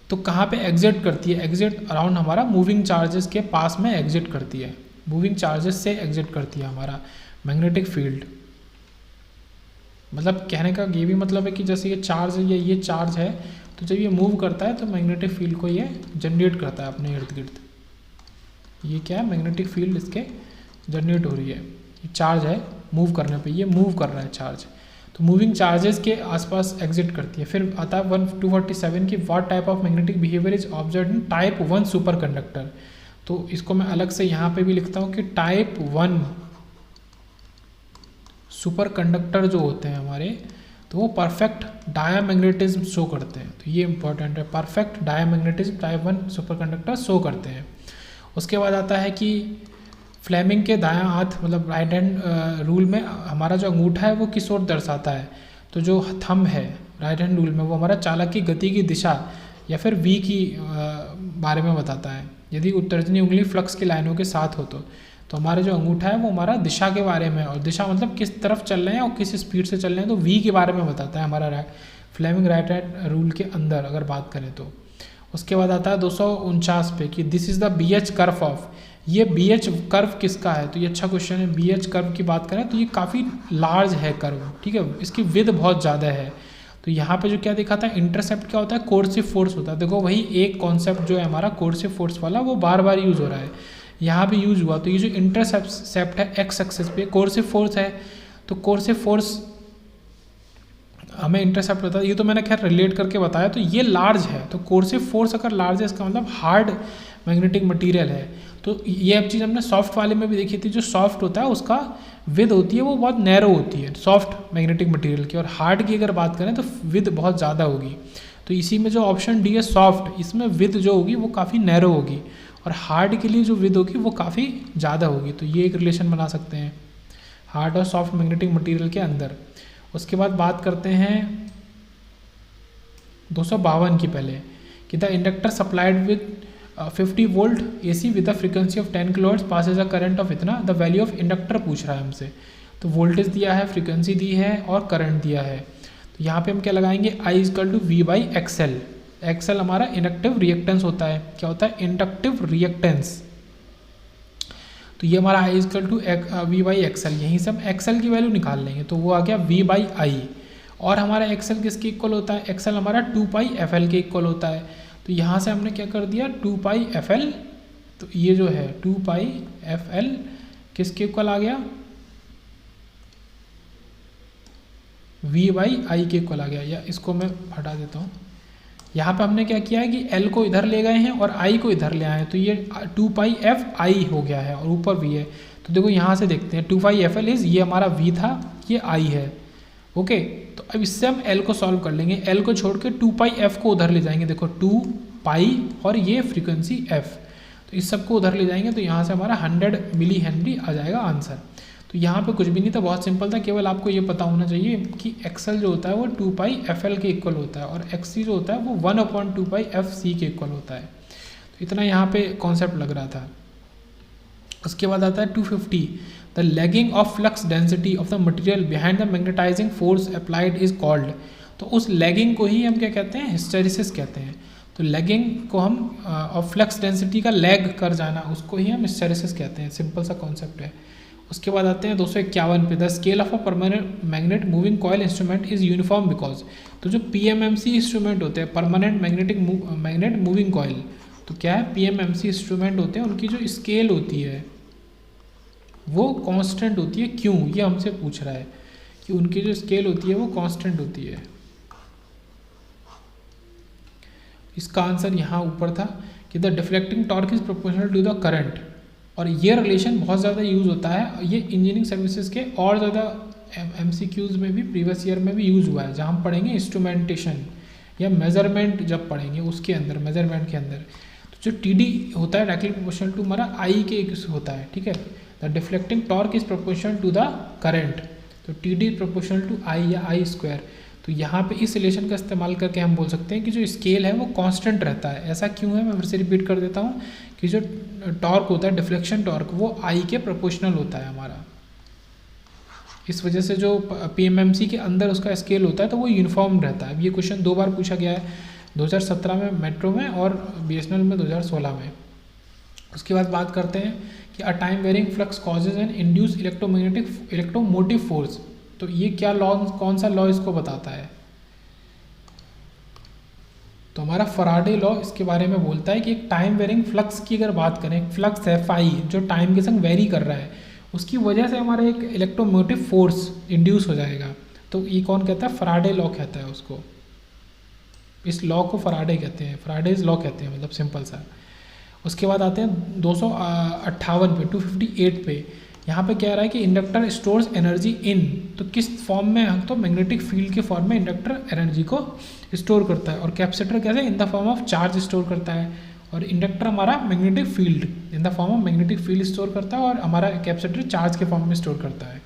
तो कहाँ पे एग्जिट करती है, एग्जिट अराउंड हमारा मूविंग चार्जेस के पास में एग्जिट करती है, मूविंग चार्जेस से एग्जिट करती है हमारा मैग्नेटिक फील्ड। मतलब कहने का ये भी मतलब है कि जैसे ये चार्ज है, ये चार्ज है, तो जब ये मूव करता है तो मैग्नेटिक फील्ड को ये जनरेट करता है अपने इर्द गिर्द। ये क्या है, मैग्नेटिक फील्ड इसके जनरेट हो रही है, ये चार्ज है, मूव करने पे ये मूव कर रहा है चार्ज, तो मूविंग चार्जेस के आसपास एग्जिट करती है। फिर आता है 247 की what type of magnetic behaviour is observed in type 1 super conductor. तो इसको मैं अलग से यहाँ पे भी लिखता हूँ कि टाइप 1 सुपर कंडक्टर जो होते हैं हमारे, तो वो परफेक्ट डायामैग्नेटिज्म शो करते हैं। तो ये इंपॉर्टेंट है, perfect diamagnetism type 1 super conductor show करते हैं। उसके बाद आता है कि फ्लेमिंग के दायां हाथ मतलब राइट हैंड रूल में हमारा जो अंगूठा है वो किस ओर दर्शाता है, तो जो थंब है राइट हैंड रूल में वो हमारा चालक की गति की दिशा या फिर वी की बारे में बताता है। यदि उत्तरजनी उंगली फ्लक्स की लाइनों के साथ हो तो हमारा जो अंगूठा है वो हमारा दिशा के बारे में, और दिशा मतलब किस तरफ चल रहे हैं और किस स्पीड से चल रहे हैं, तो वी के बारे में बताता है हमारा फ्लेमिंग राइट हैंड रूल के अंदर अगर बात करें तो। उसके बाद आता है 249 पे कि this is the BH curve of, ये BH कर्व किसका है, तो ये अच्छा क्वेश्चन है। BH कर्व की बात करें तो ये काफ़ी लार्ज है कर्व, ठीक है, इसकी विड्थ बहुत ज़्यादा है। तो यहाँ पे जो क्या दिखा था, इंटरसेप्ट क्या होता है, कोर्सिव फोर्स होता है। देखो वही एक कॉन्सेप्ट जो है हमारा कोर्सिव फोर्स वाला वो बार बार यूज़ हो रहा है, यहाँ भी यूज़ हुआ। तो ये जो इंटरसेप्ट है एक्स एक्सिस पे कोर्सिव फोर्स है, तो कोर्सिव फोर्स हमें इंटरसेप्ट होता है, ये तो मैंने खैर रिलेट करके बताया। तो ये लार्ज है, तो कोर्सिव फोर्स अगर लार्ज है इसका मतलब हार्ड मैग्नेटिक मटेरियल है। तो ये अब चीज़ हमने सॉफ्ट वाले में भी देखी थी, जो सॉफ्ट होता है उसका विद होती है वो बहुत नैरो होती है सॉफ्ट मैग्नेटिक मटेरियल की, और हार्ड की अगर बात करें तो विद बहुत ज़्यादा होगी। तो इसी में जो ऑप्शन डी है सॉफ्ट, इसमें विद जो होगी वो काफ़ी नैरो होगी, और हार्ड के लिए जो विद होगी वो काफ़ी ज़्यादा होगी। तो ये एक रिलेशन बना सकते हैं हार्ड और सॉफ्ट मैग्नेटिक मटेरियल के अंदर। उसके बाद बात करते हैं 252 की पहले कि the inductor supplied with 50 volt AC with the frequency of 10 kilohertz passes a current of इतना, द वैल्यू ऑफ इंडक्टर पूछ रहा है हमसे। तो वोल्टेज दिया है, फ्रीक्वेंसी दी है और करंट दिया है। तो यहाँ पे हम क्या लगाएंगे, I equal to V/XL। XL हमारा इंडक्टिव रिएक्टेंस होता है। क्या होता है? Inductive reactance. तो ये हमारा I इक्वल टू V/XL, यहीं से हम XL की वैल्यू निकाल लेंगे, तो वो आ गया V/I। और हमारा XL किसके इक्वल होता है? XL हमारा 2πfl के इक्वल होता है। तो यहाँ से हमने क्या कर दिया, 2πfl, तो ये जो है 2πfl किसके इक्वल आ गया, V/I के इक्वल आ गया। या इसको मैं हटा देता हूँ। यहाँ पे हमने क्या किया है कि L को इधर ले गए हैं और I को इधर ले आए हैं, तो ये 2πfI हो गया है और ऊपर V है। तो देखो यहाँ से देखते हैं, 2πfl इज, ये हमारा V था, ये I है। ओके, तो अब इससे हम L को सॉल्व कर लेंगे। L को छोड़ के 2πf को उधर ले जाएंगे। देखो 2π और ये फ्रीक्वेंसी f, तो इस सब को उधर ले जाएंगे, तो यहाँ से हमारा 100 मिली हेनरी आ जाएगा आंसर। तो यहाँ पे कुछ भी नहीं था, बहुत सिंपल था। केवल आपको ये पता होना चाहिए कि XL जो होता है वो 2πfl के इक्वल होता है और XC जो होता है वो 1/2πfc के इक्वल होता है। तो इतना यहाँ पे कॉन्सेप्ट लग रहा था। उसके बाद आता है 250, the lagging of flux density of the material behind the magnetising force applied is called. तो उस लैगिंग को ही हम क्या कहते हैं, हिस्टेरिसिस कहते हैं। तो लैगिंग को हम ऑफ फ्लक्स डेंसिटी का लैग कर जाना, उसको ही हम हिस्टेरिसिस कहते हैं। सिंपल सा कॉन्सेप्ट है। उसके बाद आते हैं 251 पे, the scale of a permanent magnet moving coil instrument is uniform because. तो जो PMMC इंस्ट्रूमेंट होते हैं, परमानेंट मैग्नेट मूविंग कॉयल, तो क्या है, PMMC इंस्ट्रूमेंट होते हैं, उनकी जो स्केल होती है वो कांस्टेंट होती है। क्यों, ये हमसे पूछ रहा है कि उनकी जो स्केल होती है वो कांस्टेंट होती है। इसका आंसर यहाँ ऊपर था कि the deflecting torque is proportional to the current. और ये रिलेशन बहुत ज़्यादा यूज़ होता है। ये इंजीनियरिंग सर्विसेज के और ज़्यादा MCQs में भी, प्रीवियस ईयर में भी यूज़ हुआ है, जहाँ हम पढ़ेंगे इंस्ट्रूमेंटेशन या मेजरमेंट जब पढ़ेंगे उसके अंदर, मेजरमेंट के अंदर। तो जो TD होता है डायरेक्टली प्रोपोर्शनल टू हमारा I के होता है, ठीक है। The deflecting torque is proportional to the current, तो TD प्रोपोर्शनल टू I या I स्क्वायर। तो यहाँ पे इस रिलेशन का इस्तेमाल करके हम बोल सकते हैं कि जो स्केल है वो कांस्टेंट रहता है। ऐसा क्यों है, मैं फिर से रिपीट कर देता हूँ कि जो टॉर्क होता है, डिफ्लेक्शन टॉर्क, वो I के प्रोपोर्शनल होता है हमारा। इस वजह से जो PMMC के अंदर उसका स्केल होता है तो वो यूनिफॉर्म रहता है। अब ये क्वेश्चन 2 बार पूछा गया है, 2017 में मेट्रो में और BSNL में 2016 में। उसके बाद बात करते हैं कि a time varying flux causes and induce electromotive force. तो ये क्या लॉ, कौन सा लॉ इसको बताता है? तो हमारा फराडे लॉ इसके बारे में बोलता है कि एक टाइम वेरिंग फ्लक्स की अगर बात करें, फ्लक्स है फाई जो टाइम के संग वेरी कर रहा है, उसकी वजह से हमारा एक इलेक्ट्रोमोटिव फोर्स इंड्यूस हो जाएगा। तो ये कौन कहता है? फराडे लॉ कहता है उसको। इस लॉ को फराडे कहते हैं, फराडेज लॉ कहते हैं, मतलब सिंपल सा। उसके बाद आते हैं 258 पे, 258 पे। यहाँ पे कह रहा है कि इंडक्टर स्टोर्स एनर्जी इन, तो किस फॉर्म में? तो मैग्नेटिक फील्ड के फॉर्म में इंडक्टर एनर्जी को स्टोर करता है। और कैपेसिटर कैसे? In the form of charge store करता है। और इंडक्टर हमारा magnetic field in the form of magnetic field store करता है, और हमारा कैपेसिटर चार्ज के फॉर्म में स्टोर करता है।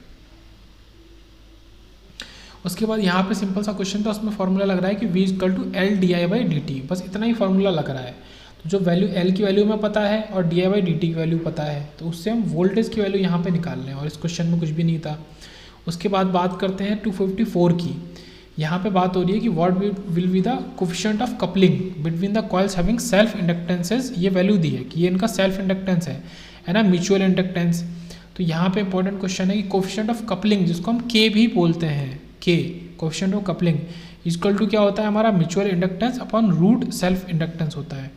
उसके बाद यहाँ पे सिंपल सा क्वेश्चन था, उसमें फॉर्मूला लग रहा है कि V इक्वल टू L/di/dt, बस इतना ही फॉर्मूला लग रहा है। तो जो वैल्यू L की वैल्यू में पता है और di/dt की वैल्यू पता है, तो उससे हम वोल्टेज की वैल्यू यहाँ पे निकाल लें, और इस क्वेश्चन में कुछ भी नहीं था। उसके बाद बात करते हैं 254 की। यहाँ पे बात हो रही है कि what will be the coefficient of coupling between the coils having self inductances. ये वैल्यू दी है कि ये इनका सेल्फ इंडक्टेंस है ना, म्यूचुअल इंडक्टेंस। तो यहाँ पे इंपॉर्टेंट क्वेश्चन है कि कोफिशिएंट ऑफ कपलिंग, जिसको हम K भी बोलते हैं, K coefficient of coupling equal to क्या होता है? हमारा mutual inductance upon root self inductance होता है।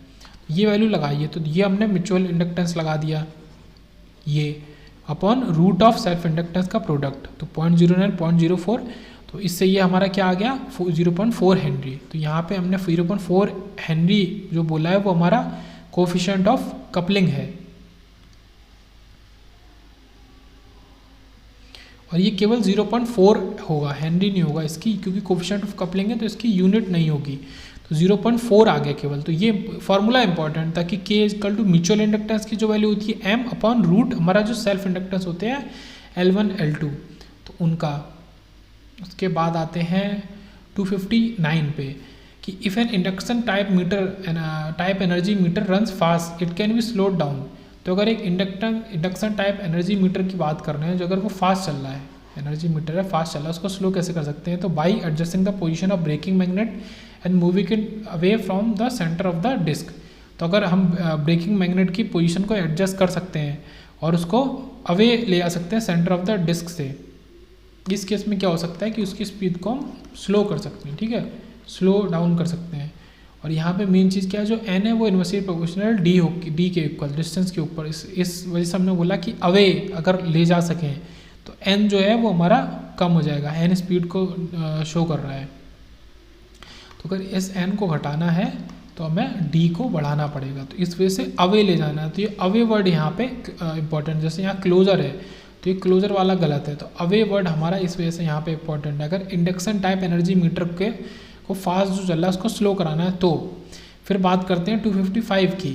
ये वैल्यू लगाइए, तो ये हमने म्यूचुअल इंडक्टेंस लगा दिया, ये upon root of self inductance का प्रोडक्ट, तो 0.09 0.04। तो इससे ये हमारा क्या आ गया? 0.4 हेनरी। तो यहाँ पे हमने 0.4 हेनरी जो बोला है वो हमारा कोफिशिएंट ऑफ कपलिंग है। और ये केवल 0.4 होगा, हेनरी नहीं होगा इसकी, क्योंकि कोफिशिएंट ऑफ कपलिंग है तो इसकी यूनिट नहीं होगी। तो 0.4 आ गया केवल। तो ये फॉर्मूला इंपॉर्टेंट था कि K equal to mutual inductance की जो वैल्यू होती है M अपॉन रूट हमारा जो सेल्फ इंडक्टेंस होते हैं L1 L2, तो उनका। उसके बाद आते हैं 259 पे कि if N induction type energy meter runs fast it can be slowed down. तो अगर एक इंडक्शन टाइप एनर्जी मीटर की बात कर रहे हैं, जो अगर वो फास्ट चल रहा है, एनर्जी मीटर है फास्ट चल रहा है, उसको स्लो कैसे कर सकते हैं? तो by adjusting the position of braking magnet and moving it away from the centre of the disc. तो अगर हम ब्रेकिंग मैग्नेट की पोजीशन को एडजस्ट कर सकते हैं और उसको अवे ले आ सकते हैं सेंटर ऑफ द डिस्क से। इस केस में क्या हो सकता है कि उसकी स्पीड को हम स्लो कर सकते हैं, ठीक है, स्लो डाउन कर सकते हैं। और यहाँ पे मेन चीज़ क्या है, जो एन है वो इन्वर्सली प्रोपोर्शनल डी हो, डी के इक्वल डिस्टेंस के ऊपर। इस वजह से हमने बोला कि अवे अगर ले जा सकें तो एन जो है वो हमारा कम हो जाएगा, एन स्पीड को शो कर रहा है। तो अगर इस एन को घटाना है तो हमें डी को बढ़ाना पड़ेगा, तो इस वजह से अवे ले जाना है। तो ये अवे वर्ड यहाँ पे इंपॉर्टेंट, जैसे यहाँ क्लोजर है तो ये क्लोजर वाला गलत है, तो अवे वर्ड हमारा इस वजह से यहाँ पे इंपॉर्टेंट है। अगर इंडक्शन टाइप एनर्जी मीटर के को फास्ट जो चल रहा है उसको स्लो कराना है तो। फिर बात करते हैं 255 की।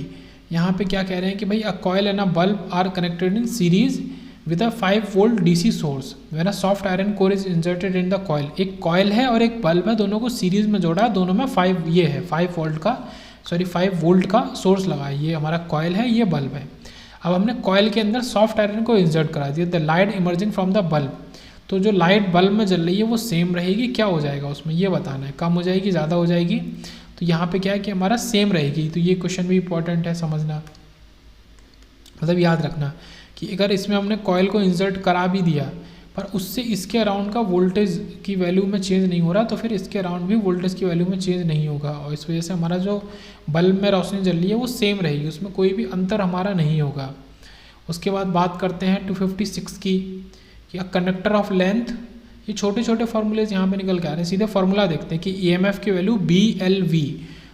यहाँ पे क्या कह रहे हैं कि भाई a coil and a bulb are connected in series with a 5 volt DC source when a soft iron core is inserted in the coil. एक कॉयल है और एक बल्ब है, दोनों को सीरीज में जोड़ा है, दोनों में 5 वोल्ट का सोर्स लगा है। ये हमारा कॉयल है, ये बल्ब है। अब हमने कॉयल के अंदर सॉफ्ट आयरन को इंसर्ट करा दिया। The light emerging from the bulb, तो जो लाइट बल्ब में जल रही है वो सेम रहेगी, क्या हो जाएगा उसमें ये बताना है, कम हो जाएगी ज़्यादा हो जाएगी। तो यहाँ पे क्या है कि हमारा सेम रहेगी। तो ये क्वेश्चन भी इंपॉर्टेंट है समझना, मतलब याद रखना कि अगर इसमें हमने कॉयल को इंसर्ट करा भी दिया पर उससे इसके अराउंड का वोल्टेज की वैल्यू में चेंज नहीं हो रहा, तो फिर इसके अराउंड भी वोल्टेज की वैल्यू में चेंज नहीं होगा, और इस वजह से हमारा जो बल्ब में रोशनी जल रही है वो सेम रहेगी, उसमें कोई भी अंतर हमारा नहीं होगा। उसके बाद बात करते हैं 256 की, कि कंडक्टर ऑफ लेंथ। ये छोटे छोटे फार्मूलेज यहाँ पे निकल के आ रहे हैं, सीधे फार्मूला देखते हैं कि EMF की वैल्यू BLV,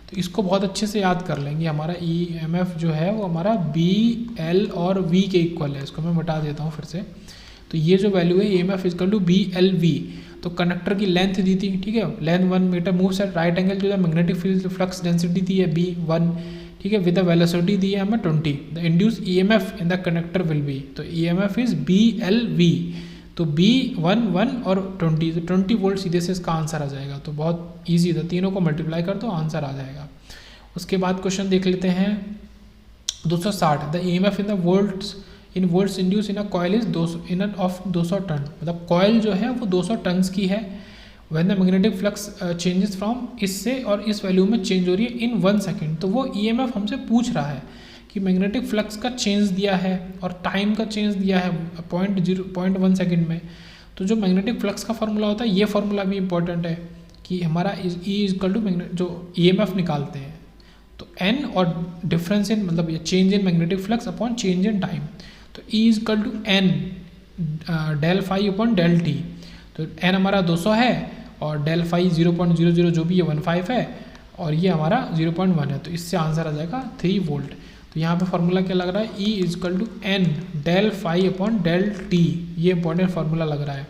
तो इसको बहुत अच्छे से याद कर लेंगे। हमारा EMF जो है वो हमारा BL और V के इक्वल है, इसको मैं बता देता हूँ फिर से। तो ये जो वैल्यू है EMF इक्वल टू BLV, तो कंडक्टर की लेंथ दी थी, ठीक है, length 1 metre, moves at right angle to the magnetic field, flux density दी है B1, ठीक है, विद द वेलोसिटी दी है हमें 20। The induce EMF in the conductor will be, तो EMF इज BLV, तो B1 1 और 20, तो 20 वोल्ट सीधे से इसका आंसर आ जाएगा। तो बहुत ईजी था, तीनों को मल्टीप्लाई कर दो आंसर आ जाएगा। उसके बाद क्वेश्चन देख लेते हैं 260। द EMF in volts induce in a coil is 200 turn, मतलब कॉयल जो है वो 200 टन की है। When the magnetic flux changes from, इससे और इस वैल्यू में चेंज हो रही है इन 1 सेकेंड। तो वो EMF हमसे पूछ रहा है कि मैग्नेटिक फ्लक्स का चेंज दिया है और टाइम का चेंज दिया है 0.1 सेकेंड में। तो जो मैग्नेटिक फ्लक्स का फॉर्मूला होता है, ये फॉर्मूला भी इंपॉर्टेंट है कि हमारा E इक्वल टू जो EMF निकालते हैं, तो N और डिफरेंस इन, मतलब ये change in magnetic flux upon change in time, तो E equal to N del phi upon del T. तो N हमारा 200 है और डेल फाई 0.00 जो भी ये 15 है, और ये हमारा 0.1 है, तो इससे आंसर आ जाएगा 3 वोल्ट। तो यहाँ पे फार्मूला क्या लग रहा है, E equal to N del phi upon del T, ये इंपॉर्टेंट फार्मूला लग रहा है।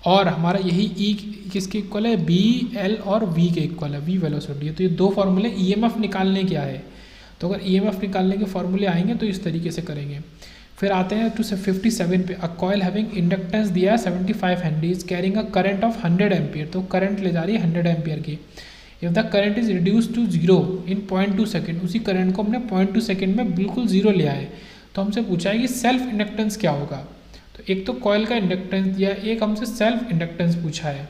और हमारा यही E किसके इक्वल है, BL और V के इक्वल है, V वेलोसिटी है। तो ये दो फार्मूले EMF निकालने के आए, तो अगर EMF निकालने के फार्मूले आएंगे तो इस तरीके से करेंगे। फिर आते हैं 257 पे। अ कॉयल हैविंग इंडक्टेंस दिया है 75 henry is carrying a current of 100 ampere, तो करंट ले जा रही है 100 एम्पियर की। If the current is reduce to 0 in 0.2 second, उसी करंट को हमने 0.2 सेकेंड में बिल्कुल 0 ले आए, तो हमसे पूछा है कि सेल्फ इंडक्टेंस क्या होगा। तो एक तो कॉयल का इंडक्टेंस दिया, एक हमसे सेल्फ इंडक्टेंस पूछा है।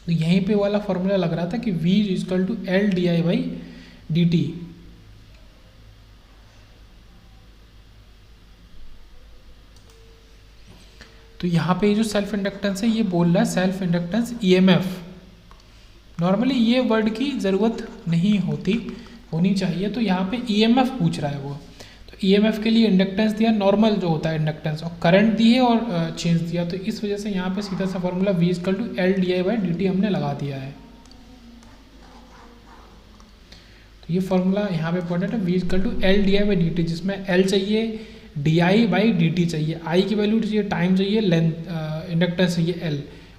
तो यहीं पे वाला फॉर्मूला लग रहा था कि V इक्वल टू LdI/dt। तो यहाँ पे जो सेल्फ इंडक्टेंस है ये बोल रहा है सेल्फ इंडक्टेंस EMF। नॉर्मली ये वर्ड की ज़रूरत नहीं होनी चाहिए, तो यहाँ पे EMF पूछ रहा है वो। तो EMF के लिए इंडक्टेंस दिया नॉर्मल जो होता है इंडक्टेंस, और करंट दी है और चेंज दिया, तो इस वजह से यहाँ पे सीधा सा formula V equal to LdI/dt हमने लगा दिया है। तो ये फॉर्मूला यहाँ पे इंपॉर्टेंट है, V इक्वल टू LdI/dt, जिसमें L चाहिए, di/dt चाहिए, I की वैल्यू चाहिए, टाइम चाहिए, लेंथ इंडक्टेंस चाहिए L,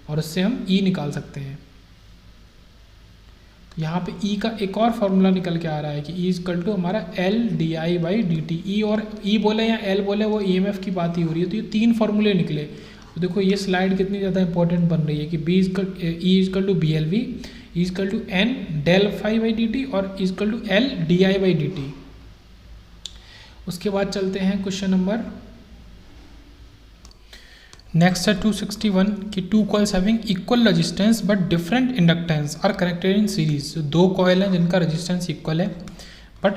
और उससे हम E निकाल सकते हैं। यहाँ पे E का एक और फॉर्मूला निकल के आ रहा है कि E इक्वल टू हमारा LdI/dt। E और E बोले या L बोले वो EMF की बात ही हो रही है। तो ये 3 फार्मूले निकले। तो देखो ये स्लाइड कितनी ज़्यादा इंपॉर्टेंट बन रही है कि E equal to BLV, equal to N del phi by D T और equal to L D I by D T. उसके बाद चलते हैं क्वेश्चन नंबर नेक्स्ट है 261 कि two coils having equal resistance but different inductance are connected in series. दो coil हैं जिनका रेजिस्टेंस इक्वल है बट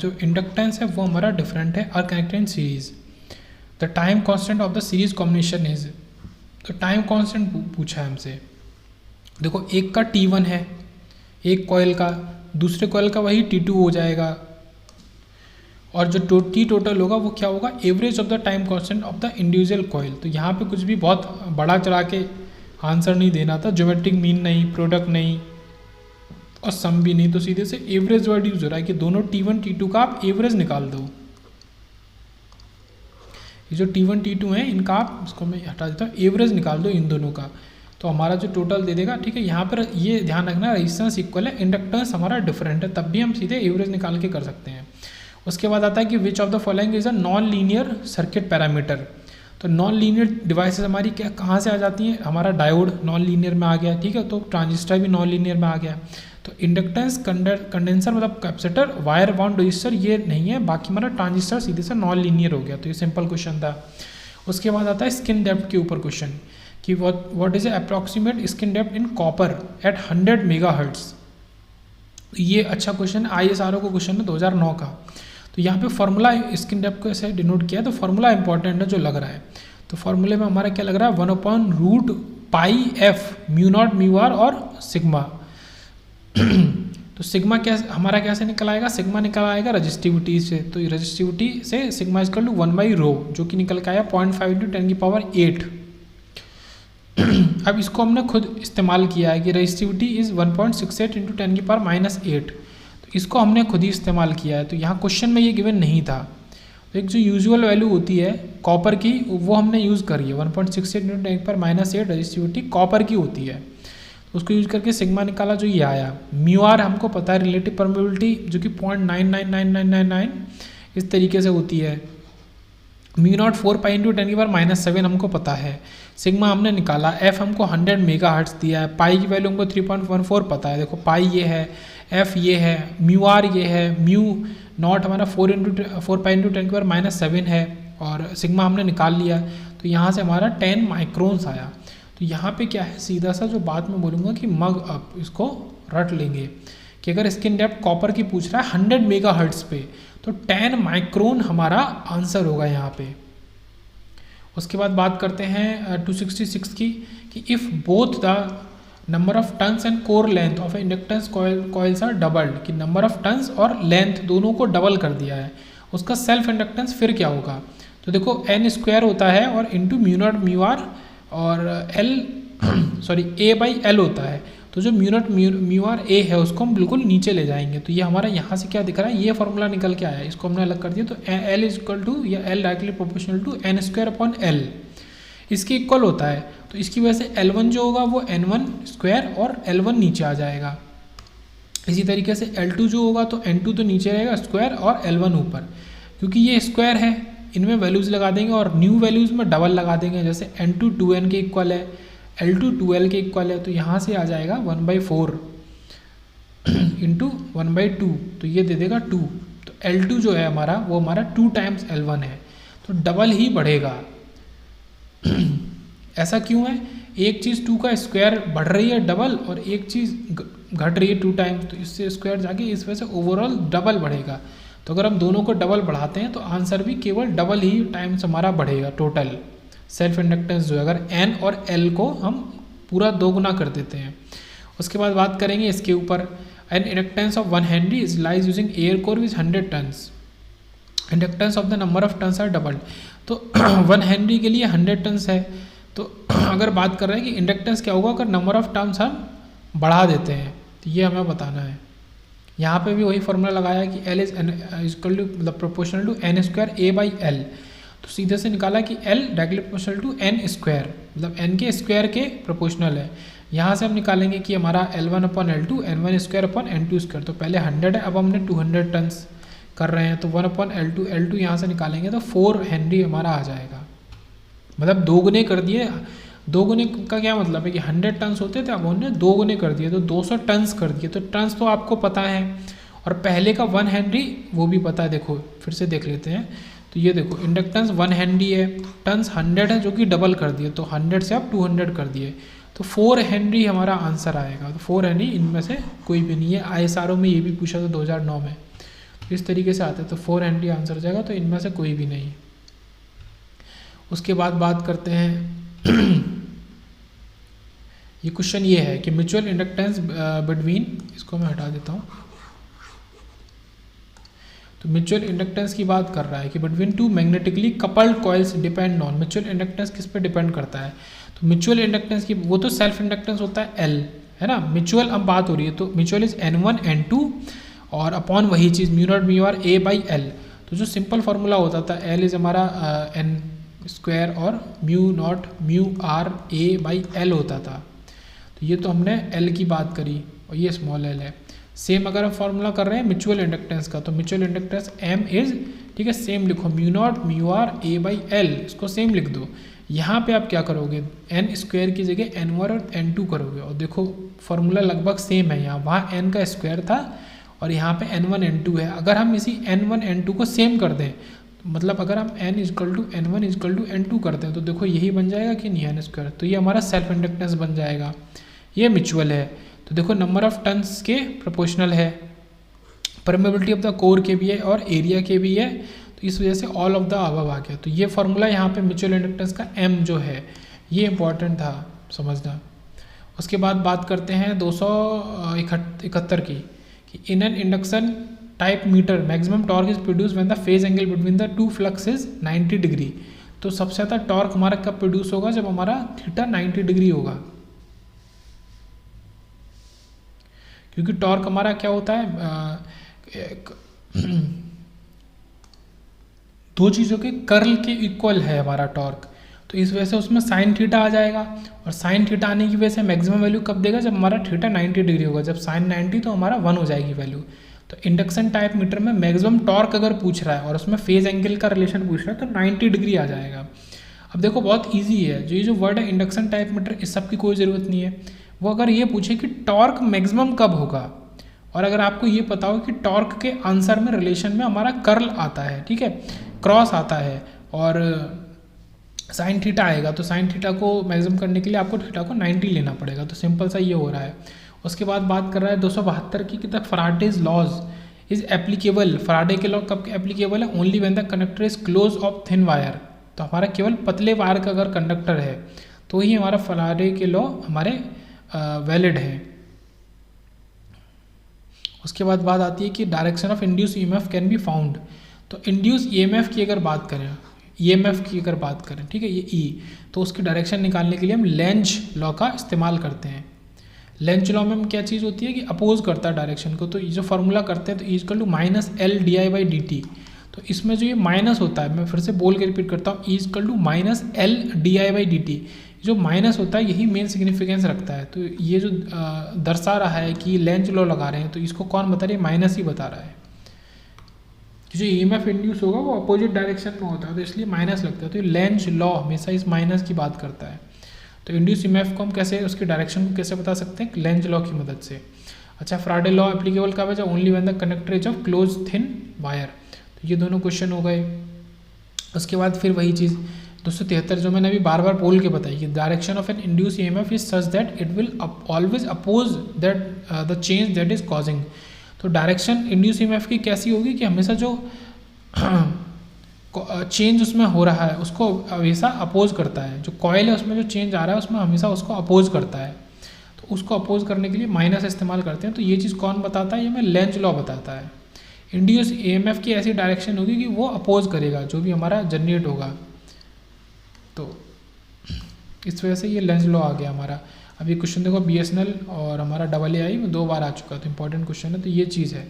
जो इंडक्टेंस है वो हमारा डिफरेंट है, are connected in series. The time constant of the series combination is, तो टाइम कांस्टेंट पूछा है हमसे। देखो एक का T1 है एक कॉइल का, दूसरे कॉइल का वही T2 हो जाएगा और जो टी टोटल होगा वो क्या होगा, average of the time constant of the individual coil. तो यहाँ पे कुछ भी बहुत बड़ा चढ़ा के आंसर नहीं देना था, ज्योमेट्रिक मीन नहीं, प्रोडक्ट नहीं और सम भी नहीं, तो सीधे से एवरेज वर्ड यूज हो रहा है कि दोनों T1 T2 का आप एवरेज निकाल दो। ये जो T1 T2 है इनका आप, इसको मैं हटा देता हूँ, एवरेज निकाल दो इन दोनों का, तो हमारा जो टोटल दे देगा। ठीक है, यहाँ पर ये ध्यान रखना रेजिस्टेंस इक्वल है, इंडक्टेंस हमारा डिफरेंट है, तब भी हम सीधे एवरेज निकाल के कर सकते हैं। उसके बाद आता है कि विच of the following is a non linear circuit parameter. तो नॉन लीनियर डिवाइसेस हमारी क्या कहाँ से आ जाती हैं, हमारा डायोड नॉन लीनियर में आ गया, ठीक है, तो ट्रांजिस्टर भी नॉन लीनियर में आ गया। तो इंडक्टेंस, कंडेंसर मतलब कैपेसिटर, वायर बाउंड रजिस्टर ये नहीं है, बाकी हमारा ट्रांजिस्टर सीधे से नॉन लीनियर हो गया। तो ये सिंपल क्वेश्चन था। उसके बाद आता है स्किन डेप्थ के ऊपर क्वेश्चन कि what is approximate skin depth in copper at 100 megahertz. ये अच्छा क्वेश्चन ISRO का क्वेश्चन है 2009 का। तो यहाँ पे फॉर्मूला स्किन डेप्थ को ऐसे डिनोट किया है, तो फॉर्मूला इंपॉर्टेंट है जो लग रहा है। तो फॉर्मूले में हमारा क्या लग रहा है, 1/√πf mu naught mu R और सिग्मा। तो सिग्मा क्या हमारा कैसे निकल आएगा, सिग्मा निकल आएगा रजिस्टिविटी से, तो रजिस्टिविटी से सिग्मा इक्वल टू 1/ρ जो कि निकल के आया 0.5 × 10⁸ अब इसको हमने खुद इस्तेमाल किया है कि रजिस्टिविटी इज़ 1.68 × 10⁻⁸। तो इसको हमने खुद ही इस्तेमाल किया है, तो यहाँ क्वेश्चन में ये गिवन नहीं था। तो एक जो यूजुअल वैल्यू होती है कॉपर की वो हमने यूज़ करी है, 1.68 × 10⁻⁸ रजिस्टिविटी कॉपर की होती है, तो उसको यूज करके सिग्मा निकाला जो ये आया। म्यू आर हमको पता है रिलेटिव परमेबिलिटी जो कि 0.999999 इस तरीके से होती है। म्यू नॉट 4π × 10⁻⁷ हमको पता है। सिग्मा हमने निकाला, एफ हमको 100 मेगाहर्ट्ज दिया है, पाई की वैल्यू हमको 3.14 पता है। देखो पाई ये है, एफ ये है, म्यू आर ये है, म्यू नॉट हमारा 4π × 10⁻⁷ है और सिग्मा हमने निकाल लिया। तो यहाँ से हमारा 10 माइक्रोन्स आया। तो यहाँ पे क्या है, सीधा सा जो बात मैं बोलूँगा कि मग अप इसको रट लेंगे कि अगर स्किन डेप्थ कॉपर की पूछ रहा है 100 मेगाहर्ट्ज पे, तो 10 माइक्रोन हमारा आंसर होगा यहाँ पे। उसके बाद बात करते हैं 266 की कि if both the number of turns and core length of inductance coils are doubled, कि नंबर ऑफ टर्न्स और लेंथ दोनों को डबल कर दिया है, उसका सेल्फ इंडक्टेंस फिर क्या होगा। तो देखो n² होता है और into mu naught mu R और A/L होता है। तो जो mu naught mu R A है उसको हम बिल्कुल नीचे ले जाएंगे। तो ये हमारा यहाँ से क्या दिख रहा है, ये फॉर्मूला निकल के आया है, इसको हमने अलग कर दिया। तो L इक्वल टू या L directly proportional to n²/L इसके इक्वल होता है। तो इसकी वजह से L1 जो होगा वो n1² और L1 नीचे आ जाएगा। इसी तरीके से L2 जो होगा तो n2 तो नीचे रहेगा स्क्वायर और L1 ऊपर, क्योंकि ये स्क्वायर है इनमें वैल्यूज़ लगा देंगे और न्यू वैल्यूज़ में डबल लगा देंगे। जैसे n2 2n के इक्वल है, L2 2L के इक्वल है, तो यहाँ से आ जाएगा 1/4 इंटू 1/2, तो ये दे देगा 2। तो L2 जो है हमारा वो हमारा 2 टाइम्स L1 है, तो डबल ही बढ़ेगा। ऐसा क्यों है, एक चीज़ 2 का स्क्वायर बढ़ रही है डबल और एक चीज़ घट रही है 2 टाइम्स, तो इससे स्क्वायर जाके इस वजह से ओवरऑल डबल बढ़ेगा। तो अगर हम दोनों को डबल बढ़ाते हैं तो आंसर भी केवल डबल ही टाइम्स हमारा बढ़ेगा। टोटल सेल्फ इंडक्टेंस जो है अगर n और l को हम पूरा 2 गुना कर देते हैं। उसके बाद बात करेंगे इसके ऊपर, an inductance of 1 henry is lies using air core with 100 turns, inductance of the number of turns are doubled. तो 1 हेनरी के लिए 100 टन्स है, तो अगर बात कर रहे हैं कि इंडक्टेंस क्या होगा अगर नंबर ऑफ टर्म्स हम बढ़ा देते हैं, तो ये हमें बताना है। यहाँ पे भी वही फॉर्मूला लगाया कि L इज इक्वल टू मतलब प्रोपोर्शनल टू n² A/L। तो सीधे से निकाला कि L directly proportional to n², मतलब n के स्क्वायर के प्रोपोर्शनल है। यहाँ से हम निकालेंगे कि हमारा L1/L2 n1² तो पहले 100 है, अब हमने 200 टन्स कर रहे हैं, तो 1/L2 यहाँ से निकालेंगे तो 4 हेनरी हमारा आ जाएगा। मतलब 2 गुने कर दिए, 2 गुने का क्या मतलब है कि 100 टन्स होते थे, अब उन्होंने 2 गुने कर दिए तो 200 टन्स कर दिए। तो टन्स तो आपको पता है, और पहले का 1 हेनरी वो भी पता है। देखो फिर से देख लेते हैं, तो ये देखो इंडक्टेंस 1 हेनरी है, टन्स 100 है जो कि डबल कर दिए, तो 100 से आप 200 कर दिए, तो 4 हेनरी हमारा आंसर आएगा। तो 4 हेनरी इनमें से कोई भी नहीं है। ISRO में ये भी पूछा था 2009 में, तो इस तरीके से आते, तो 4 हेनरी आंसर जाएगा, तो इनमें से कोई भी नहीं। उसके बाद बात करते हैं ये क्वेश्चन ये है कि म्यूचुअल इंडक्टेंस बिटवीन, इसको मैं हटा देता हूँ, तो म्यूचुअल इंडक्टेंस की बात कर रहा है कि between 2 magnetically coupled coils depend on. Mutual inductance किस पे डिपेंड करता है, तो म्यूचुअल इंडक्टेंस की वो तो सेल्फ इंडक्टेंस होता है L, है ना। म्यूचुअल अब बात हो रही है, तो म्यूचुअल इज N1 N2 और अपॉन वही चीज़ mu naught mu R A by L। तो जो सिंपल फार्मूला होता था L इज हमारा N स्क्वायर और mu naught mu R A by L होता था। तो ये तो हमने L की बात करी और ये स्मॉल l है। सेम अगर हम फॉर्मूला कर रहे हैं म्यूचुअल इंडक्टेंस का, तो म्यूचुअल इंडक्टेंस M इज, ठीक है, सेम लिखो mu naught mu R A by L, इसको सेम लिख दो। यहाँ पे आप क्या करोगे, N स्क्वायर की जगह N1 और N2 करोगे, और देखो फॉर्मूला लगभग सेम है यहाँ, वहाँ N का स्क्वायर था और यहाँ पे N1 N2 है। अगर हम इसी N1 N2 को सेम कर दें, मतलब अगर हम N equal to N1 equal to N2 करते हैं, तो देखो यही बन जाएगा कि नहीं N स्क्वायर, तो ये हमारा सेल्फ इंडक्टेंस बन जाएगा, ये म्यूचुअल है। तो देखो नंबर ऑफ टन्स के प्रोपोर्शनल है, परमेबिलिटी ऑफ द कोर के भी है और एरिया के भी है, तो इस वजह से ऑल ऑफ द अबव आ गया। तो ये फॉर्मूला यहाँ पे म्यूचुअल इंडक्टेंस का M जो है ये इंपॉर्टेंट था समझना। उसके बाद बात करते हैं 271 की, कि in an induction type meter maximum torque is produce when the phase angle between the two flux is 90 degree. तो सबसे ज़्यादा टॉर्क हमारा कब प्रोड्यूस होगा, जब हमारा थीटा 90 डिग्री होगा, क्योंकि टॉर्क हमारा क्या होता है, दो चीज़ों के कर्ल के इक्वल है हमारा टॉर्क, तो इस वजह से उसमें साइन थीटा आ जाएगा, और साइन थीटा आने की वजह से मैक्सिमम वैल्यू कब देगा, जब हमारा थीटा 90 डिग्री होगा, जब साइन 90 तो हमारा 1 हो जाएगी वैल्यू। तो इंडक्शन टाइप मीटर में मैक्सिमम टॉर्क अगर पूछ रहा है और उसमें फेज एंगल का रिलेशन पूछ रहा है, तो 90 डिग्री आ जाएगा। अब देखो बहुत ईजी है, जो ये जो वर्ड है इंडक्शन टाइप मीटर, इस सब की कोई ज़रूरत नहीं है। वो अगर ये पूछे कि टॉर्क मैक्सिमम कब होगा, और अगर आपको ये पता हो कि टॉर्क के आंसर में रिलेशन में हमारा कर्ल आता है, ठीक है, क्रॉस आता है और साइन थीटा आएगा, तो साइन थीटा को मैक्सिमम करने के लिए आपको थीटा को 90 लेना पड़ेगा। तो सिंपल सा ये हो रहा है। उसके बाद बात कर रहा है 272 की, the Faraday's laws is applicable. Faraday के लॉ कब एप्लीकेबल है, only when the conductor is close of thin wire. तो हमारा केवल पतले वायर का अगर कंडक्टर है तो ही हमारा फराडे के लॉ हमारे वैलिड है। उसके बाद बात आती है कि direction of induce EMF can be found. तो इंड्यूस ईएमएफ की अगर बात करें, ईएमएफ की अगर बात करें, ठीक है, ये ई, तो उसकी डायरेक्शन निकालने के लिए हम लेंज लॉ का इस्तेमाल करते हैं। लेंज लॉ में हम क्या चीज़ होती है कि अपोज करता है डायरेक्शन को, तो ये जो फॉर्मूला करते हैं, तो equal to minus L D I by D T. तो इसमें जो ये माइनस होता है, मैं फिर से बोल के रिपीट करता हूँ, equal to minus L D I by D T. जो माइनस होता है यही मेन सिग्निफिकेंस रखता है। तो ये जो दर्शा रहा है कि लेंज लॉ लगा रहे हैं, तो इसको कौन बता रही है, माइनस ही बता रहा है। जो ईएमएफ इंड्यूस होगा वो अपोजिट डायरेक्शन में होता है, तो इसलिए माइनस लगता है। तो लेंज लॉ हमेशा इस माइनस की बात करता है। तो इंड्यूस ईएमएफ को हम कैसे, उसकी डायरेक्शन को कैसे बता सकते हैं, लेंज लॉ की मदद से। अच्छा, फराडे लॉ एप्लीकेबल कब है, only when the conductor is of close thin wire. तो ये दोनों क्वेश्चन हो गए। उसके बाद फिर वही चीज़ 273 जो मैंने अभी बार बार बोल के बताई कि direction of an induce EMF is such that it will always oppose that the change that is causing. तो डायरेक्शन इंड्यूस ईएमएफ की कैसी होगी कि हमेशा जो चेंज उसमें हो रहा है उसको हमेशा अपोज करता है। जो कॉयल है उसमें जो चेंज आ रहा है उसमें हमेशा उसको अपोज करता है। तो उसको अपोज करने के लिए माइनस इस्तेमाल करते हैं। तो ये चीज़ कौन बताता है, ये हमें लेंज लॉ बताता है। इंड्यूस ईएमएफ की ऐसी डायरेक्शन होगी कि वो अपोज करेगा जो भी हमारा जनरेट होगा। तो इस वजह से ये लेंज लॉ आ गया हमारा। अब ये क्वेश्चन देखो बीएसएनएल और हमारा AAI में 2 बार आ चुका, तो इंपॉर्टेंट क्वेश्चन है। तो ये चीज़ है।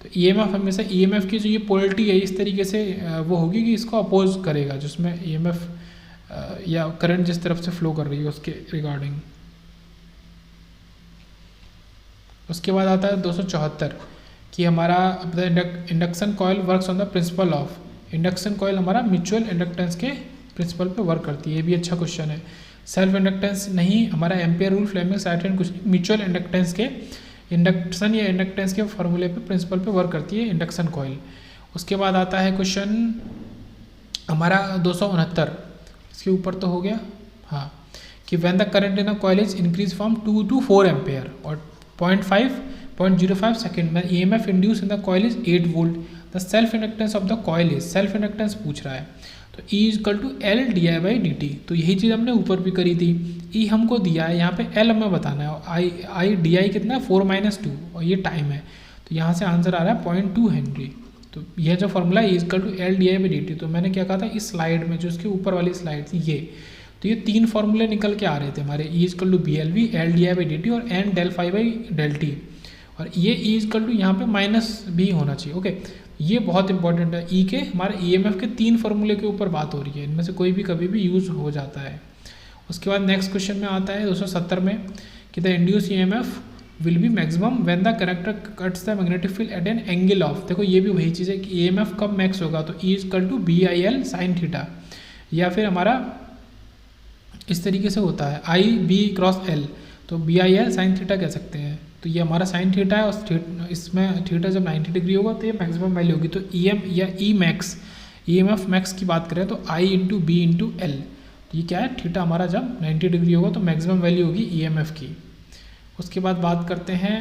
तो ईएमएफ हमेशा ईएमएफ की जो ये पोलरिटी है इस तरीके से वो होगी कि इसको अपोज करेगा, जिसमें ईएमएफ या करंट जिस तरफ से फ्लो कर रही है उसके रिगार्डिंग। उसके बाद आता है 274 कि हमारा induction coil works on the principle of. Induction coil हमारा म्यूचुअल इंडक्टेंस के प्रिंसिपल पे वर्क करती है। ये भी अच्छा क्वेश्चन है। सेल्फ इंडक्टेंस नहीं, हमारा एम्पियर रूल, फ्लेमिंग्स राइट कुछ नहीं, म्यूचुअल इंडक्टेंस के इंडक्शन या इंडक्टेंस के फॉर्मूले पे, प्रिंसिपल पे वर्क करती है इंडक्शन कॉइल। उसके बाद आता है क्वेश्चन हमारा 269, इसके ऊपर तो हो गया हाँ, कि when the current in a coil is increase from 2 to 4 ampere और 0.05 सेकेंड में EMF induce in the coil is 8 volt, the self inductance of the coil is, self inductance पूछ रहा है, तो E equal to L D I by D T. तो यही चीज़ हमने ऊपर भी करी थी, E हमको दिया है, यहाँ पे L हमें बताना है, आई डी आई कितना है 4-2 और ये टाइम है, तो यहाँ से आंसर आ रहा है 0.2 हेनरी। तो यह जो फॉर्मूला है equal to L D I by D T, तो मैंने क्या कहा था इस स्लाइड में, जो इसके ऊपर वाली स्लाइड थी ये, तो ये 3 फॉर्मूले निकल के आ रहे थे हमारे, E equal to B L V, L D I by D T और N del phi by del T, और ये E इक्वल टू यहाँ पे माइनस भी होना चाहिए। ओके, ये बहुत इंपॉर्टेंट है, E के हमारे EMF के 3 फॉर्मूले के ऊपर बात हो रही है, इनमें से कोई भी कभी भी यूज़ हो जाता है। उसके बाद नेक्स्ट क्वेश्चन में आता है 270 में कि the induce EMF will be maximum when the conductor cuts the magnetic field at an angle of, देखो ये भी वही चीज़ है कि EMF कब मैक्स होगा, तो E equal to B I L sine theta, या फिर हमारा इस तरीके से होता है आई बी क्रॉस एल, तो B I L sine theta कह सकते हैं, तो ये हमारा साइन थीटा है और इसमें थीटा जब 90 डिग्री होगा तो ये मैक्सिमम वैल्यू होगी। तो EM या E मैक्स, EMF मैक्स की बात करें तो I into B into L, ये क्या है थीटा हमारा जब 90 डिग्री होगा तो मैक्सिमम वैल्यू होगी EMF की। उसके बाद बात करते हैं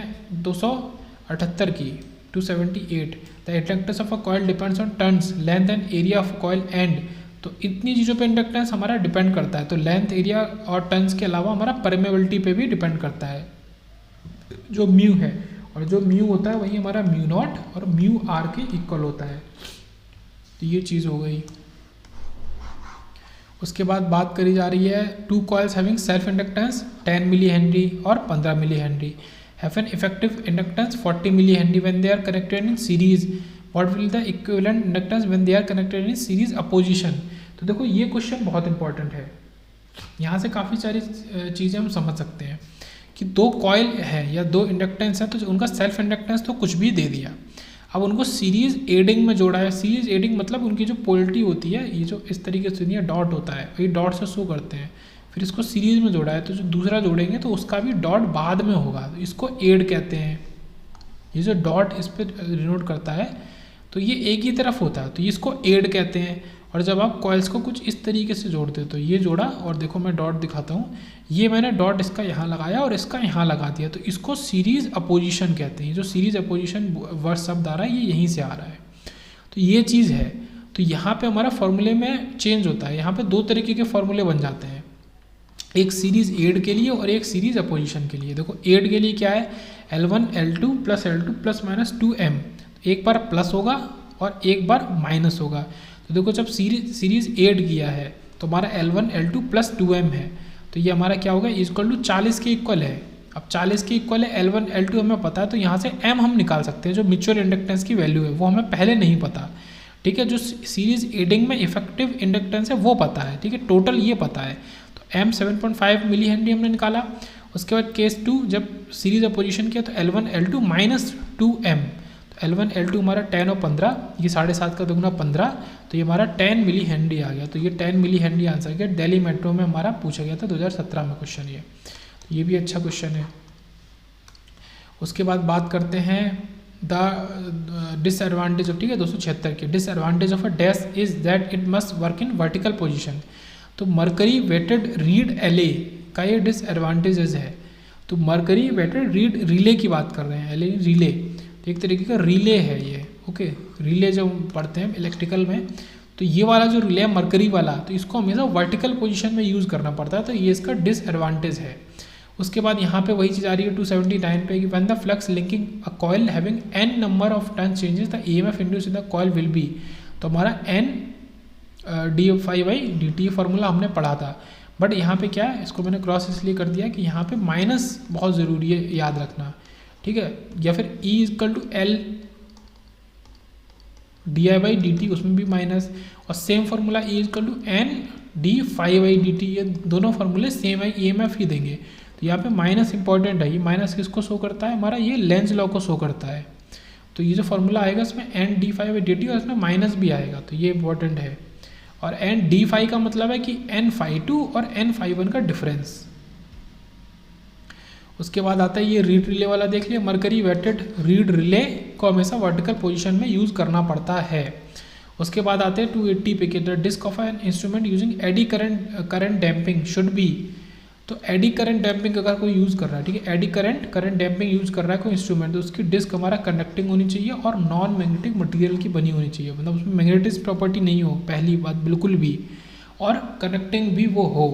278 की 278, the inductance of a coil depends on turns length and area of coil and, तो इतनी चीज़ों पे इंडक्टेंस हमारा डिपेंड करता है, तो लेंथ, एरिया और टर्न्स के अलावा हमारा परमेबिलिटी पे भी डिपेंड करता है जो म्यू है, और जो म्यू होता है वही हमारा म्यू नॉट और म्यू आर के इक्वल होता है, तो ये चीज़ हो गई। उसके बाद बात करी जा रही है 2 coils having self inductance 10 millihenry और 15 millihenry have an effective inductance 40 millihenry when they are connected in series, what will the equivalent inductance when they are connected in series opposition. तो देखो ये question बहुत important है, यहाँ से काफ़ी सारी चीज़ें हम समझ सकते हैं कि 2 कॉइल है या 2 इंडक्टेंस है, तो उनका सेल्फ इंडक्टेंस तो कुछ भी दे दिया, अब उनको सीरीज एडिंग में जोड़ा है। सीरीज एडिंग मतलब उनकी जो पोलरिटी होती है, ये जो इस तरीके से नहीं है डॉट होता है, ये डॉट से शो करते हैं, फिर इसको सीरीज में जोड़ा है, तो जो दूसरा जोड़ेंगे तो उसका भी डॉट बाद में होगा, तो इसको एड कहते हैं। ये जो डॉट इस पर डिनोट करता है तो ये एक ही तरफ होता है, तो इसको एड कहते हैं। और जब आप कॉइल्स को कुछ इस तरीके से जोड़ते हो तो ये जोड़ा, और देखो मैं डॉट दिखाता हूँ, ये मैंने डॉट इसका यहाँ लगाया और इसका यहाँ लगा दिया, तो इसको सीरीज अपोजिशन कहते हैं। जो सीरीज अपोजिशन वर्ड शब्द आ रहा है ये यहीं से आ रहा है, तो ये चीज़ है। तो यहाँ पे हमारा फॉर्मूले में चेंज होता है, यहाँ पे 2 तरीके के फॉर्मूले बन जाते हैं, एक सीरीज एड के लिए और एक सीरीज अपोजिशन के लिए। देखो एड के लिए क्या है, L1 L2 plus minus 2M, एक बार प्लस होगा और एक बार माइनस होगा। तो देखो जब सीरीज एड किया है तो हमारा L1 L2 प्लस 2M है, तो ये हमारा क्या होगा इक्वल टू 40 के इक्वल है। अब 40 के इक्वल है, L1 L2 हमें पता है, तो यहाँ से M हम निकाल सकते हैं, जो म्यूचुअल इंडक्टेंस की वैल्यू है वो हमें पहले नहीं पता, ठीक है। जो सीरीज एडिंग में इफेक्टिव इंडक्टेंस है वो पता है, ठीक है, टोटल ये पता है। तो M 7.5 मिली हेनरी हमने निकाला। उसके बाद केस 2 जब सीरीज अपोजिशन किया तो L1 L2 माइनस 2M, तो L1 L2 हमारा 10 और 15, ये 7.5 का दुगुना 15, तो ये हमारा 10 मिली हेनरी आ गया। तो ये 10 मिली हेनरी आंसर गया। दिल्ली मेट्रो में हमारा पूछा गया था 2017 में क्वेश्चन ये, तो ये भी अच्छा क्वेश्चन है। उसके बाद बात करते हैं द डिसएडवांटेज ऑफ, ठीक है, 276 की disadvantage of a dash is that it must work in vertical position. तो मरकरी वेटेड रीड एले का ये डिसएडवांटेजेस है। तो मरकरी वेटेड रीड रिले की बात कर रहे हैं, एले रिले, तो एक तरीके का रिले है ये, ओके। रिले जब पढ़ते हैं इलेक्ट्रिकल में, तो ये वाला जो रिले है मरकरी वाला, तो इसको हमेशा वर्टिकल पोजीशन में यूज़ करना पड़ता है, तो ये इसका डिसएडवांटेज है। उसके बाद यहाँ पे वही चीज़ आ रही है 279 पे कि when the flux linking a coil having n number of turn changes the EMF induce in the coil will be. तो हमारा n d∅dt फॉर्मूला हमने पढ़ा था, बट यहाँ पे क्या है, इसको मैंने क्रॉस इसलिए कर दिया कि यहाँ पे माइनस बहुत ज़रूरी है याद रखना, ठीक है। या फिर E equal to L di/dt, उसमें भी माइनस, और same formula E equal to n d∅dt, ये दोनों फार्मूले सेम है, EMF ही देंगे। तो यहाँ पे माइनस इंपॉर्टेंट है, ये माइनस किसको शो करता है, हमारा ये लेंज लॉ को शो करता है। तो ये जो फार्मूला आएगा इसमें n d∅ dt और इसमें माइनस भी आएगा, तो ये इंपॉर्टेंट है। और एन डी फाई का मतलब है कि एन फाई टू और एन फाई वन का डिफरेंस। उसके बाद आता है ये रीड रिले वाला, देख लिया, मरकरी वेटेड रीड रिले को हमेशा वर्टिकल पोजीशन में यूज़ करना पड़ता है। उसके बाद आते हैं 280 पे कि the disc of an instrument using eddy current damping should be. तो एडी करंट डैम्पिंग अगर कोई यूज़ कर रहा है, ठीक है, एडी करंट डैम्पिंग यूज़ कर रहा है कोई इंस्ट्रूमेंट, तो उसकी डिस्क हमारा कंडक्टिंग होनी चाहिए और नॉन मैग्नेटिक मटेरियल की बनी होनी चाहिए, मतलब उसमें मैग्नेटिक प्रॉपर्टी नहीं हो, पहली बात बिल्कुल भी, और कनेक्टिंग भी वो हो,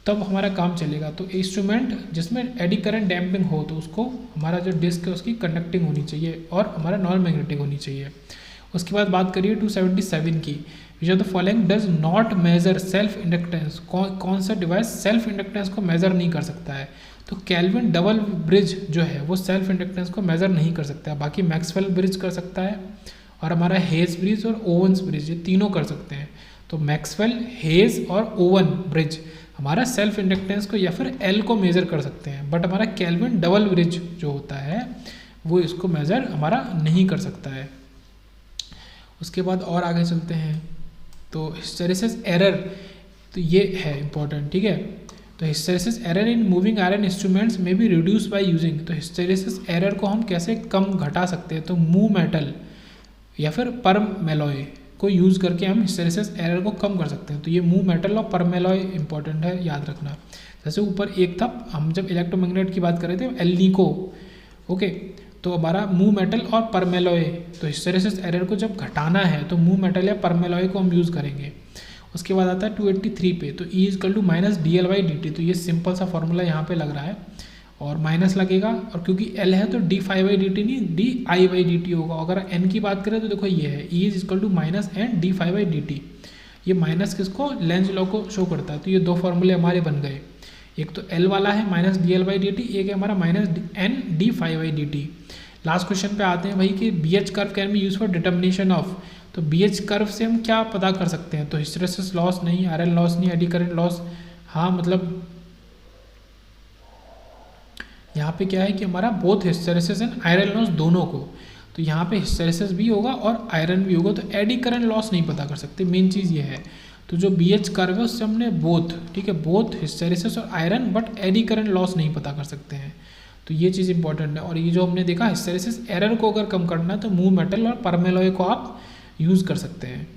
तब हमारा काम चलेगा। तो इंस्ट्रूमेंट जिसमें एडी करंट डैम्पिंग हो तो उसको हमारा जो डिस्क है उसकी कंडक्टिंग होनी चाहिए और हमारा नॉन मैग्नेटिक होनी चाहिए। उसके बाद बात करिए 277 की, which of the following does not measure self inductance. कौन सा डिवाइस सेल्फ इंडक्टेंस को मेजर नहीं कर सकता है? तो केल्विन डबल ब्रिज जो है वो सेल्फ इंडक्टेंस को मेजर नहीं कर सकता है, बाकी मैक्सवेल ब्रिज कर सकता है और हमारा हेज ब्रिज और ओवन्स ब्रिज ये तीनों कर सकते हैं। तो मैक्सवेल, हेज और ओवन ब्रिज हमारा सेल्फ इंडक्टेंस को या फिर एल को मेज़र कर सकते हैं, बट हमारा केल्विन डबल ब्रिज जो होता है वो इसको मेज़र हमारा नहीं कर सकता है। उसके बाद और आगे चलते हैं तो हिस्टेरेसिस एरर, तो ये है इंपॉर्टेंट, ठीक है। तो hysteresis error in moving iron instruments में भी रिड्यूस बाय यूजिंग। तो हिस्टेरेसिस एरर को हम कैसे कम घटा सकते हैं? तो मूव मेटल या फिर परमेलॉय को यूज़ करके हम हिस्टेरेसिस एरर को कम कर सकते हैं। तो ये मूव मेटल और परमेलॉय इंपॉर्टेंट है, याद रखना। जैसे ऊपर एक था, हम जब इलेक्ट्रोमैग्नेट की बात कर रहे थे एल्निको, ओके, तो हमारा मूव मेटल और परमेलॉय, तो हिस्टेरेसिस एरर को जब घटाना है तो मूव मेटल या परमेलॉय को हम यूज़ करेंगे। उसके बाद आता है 283 पे, तो E equal to minus DL/dt। तो ये सिंपल सा फॉर्मूला यहाँ पे लग रहा है और माइनस लगेगा, और क्योंकि L है तो d∅/dt नहीं di/dt होगा। अगर n की बात करें तो देखो ये है E equal to minus N d∅/dt। ये माइनस किसको? लेंज लॉ को शो करता है। तो ये दो फॉर्मूले हमारे बन गए, एक तो L वाला है माइनस DL/dt, एक है हमारा minus n d∅/dt। Last question पे आते हैं भाई कि BH curve can be use for determination of. तो BH कर्व से हम क्या पता कर सकते हैं? तो हिस्टेरेसिस लॉस नहीं, आयरन लॉस नहीं, एडी करंट लॉस, हाँ मतलब यहाँ पे क्या है कि हमारा both hysteresis and iron loss दोनों को, तो यहाँ पे हिस्टेरेसिस भी होगा और आयरन भी होगा, तो एडी करंट लॉस नहीं पता कर सकते, मेन चीज़ ये है। तो जो BH कर्व है उससे हमने बोथ, ठीक है, बोथ हिस्टेरेसिस और iron, but eddy current loss नहीं पता कर सकते हैं। तो ये चीज़ इंपॉर्टेंट है। और ये जो हमने देखा हिस्टेरेसिस एरर को अगर कम करना है तो मूव मेटल और परमेलॉय को आप यूज़ कर सकते हैं।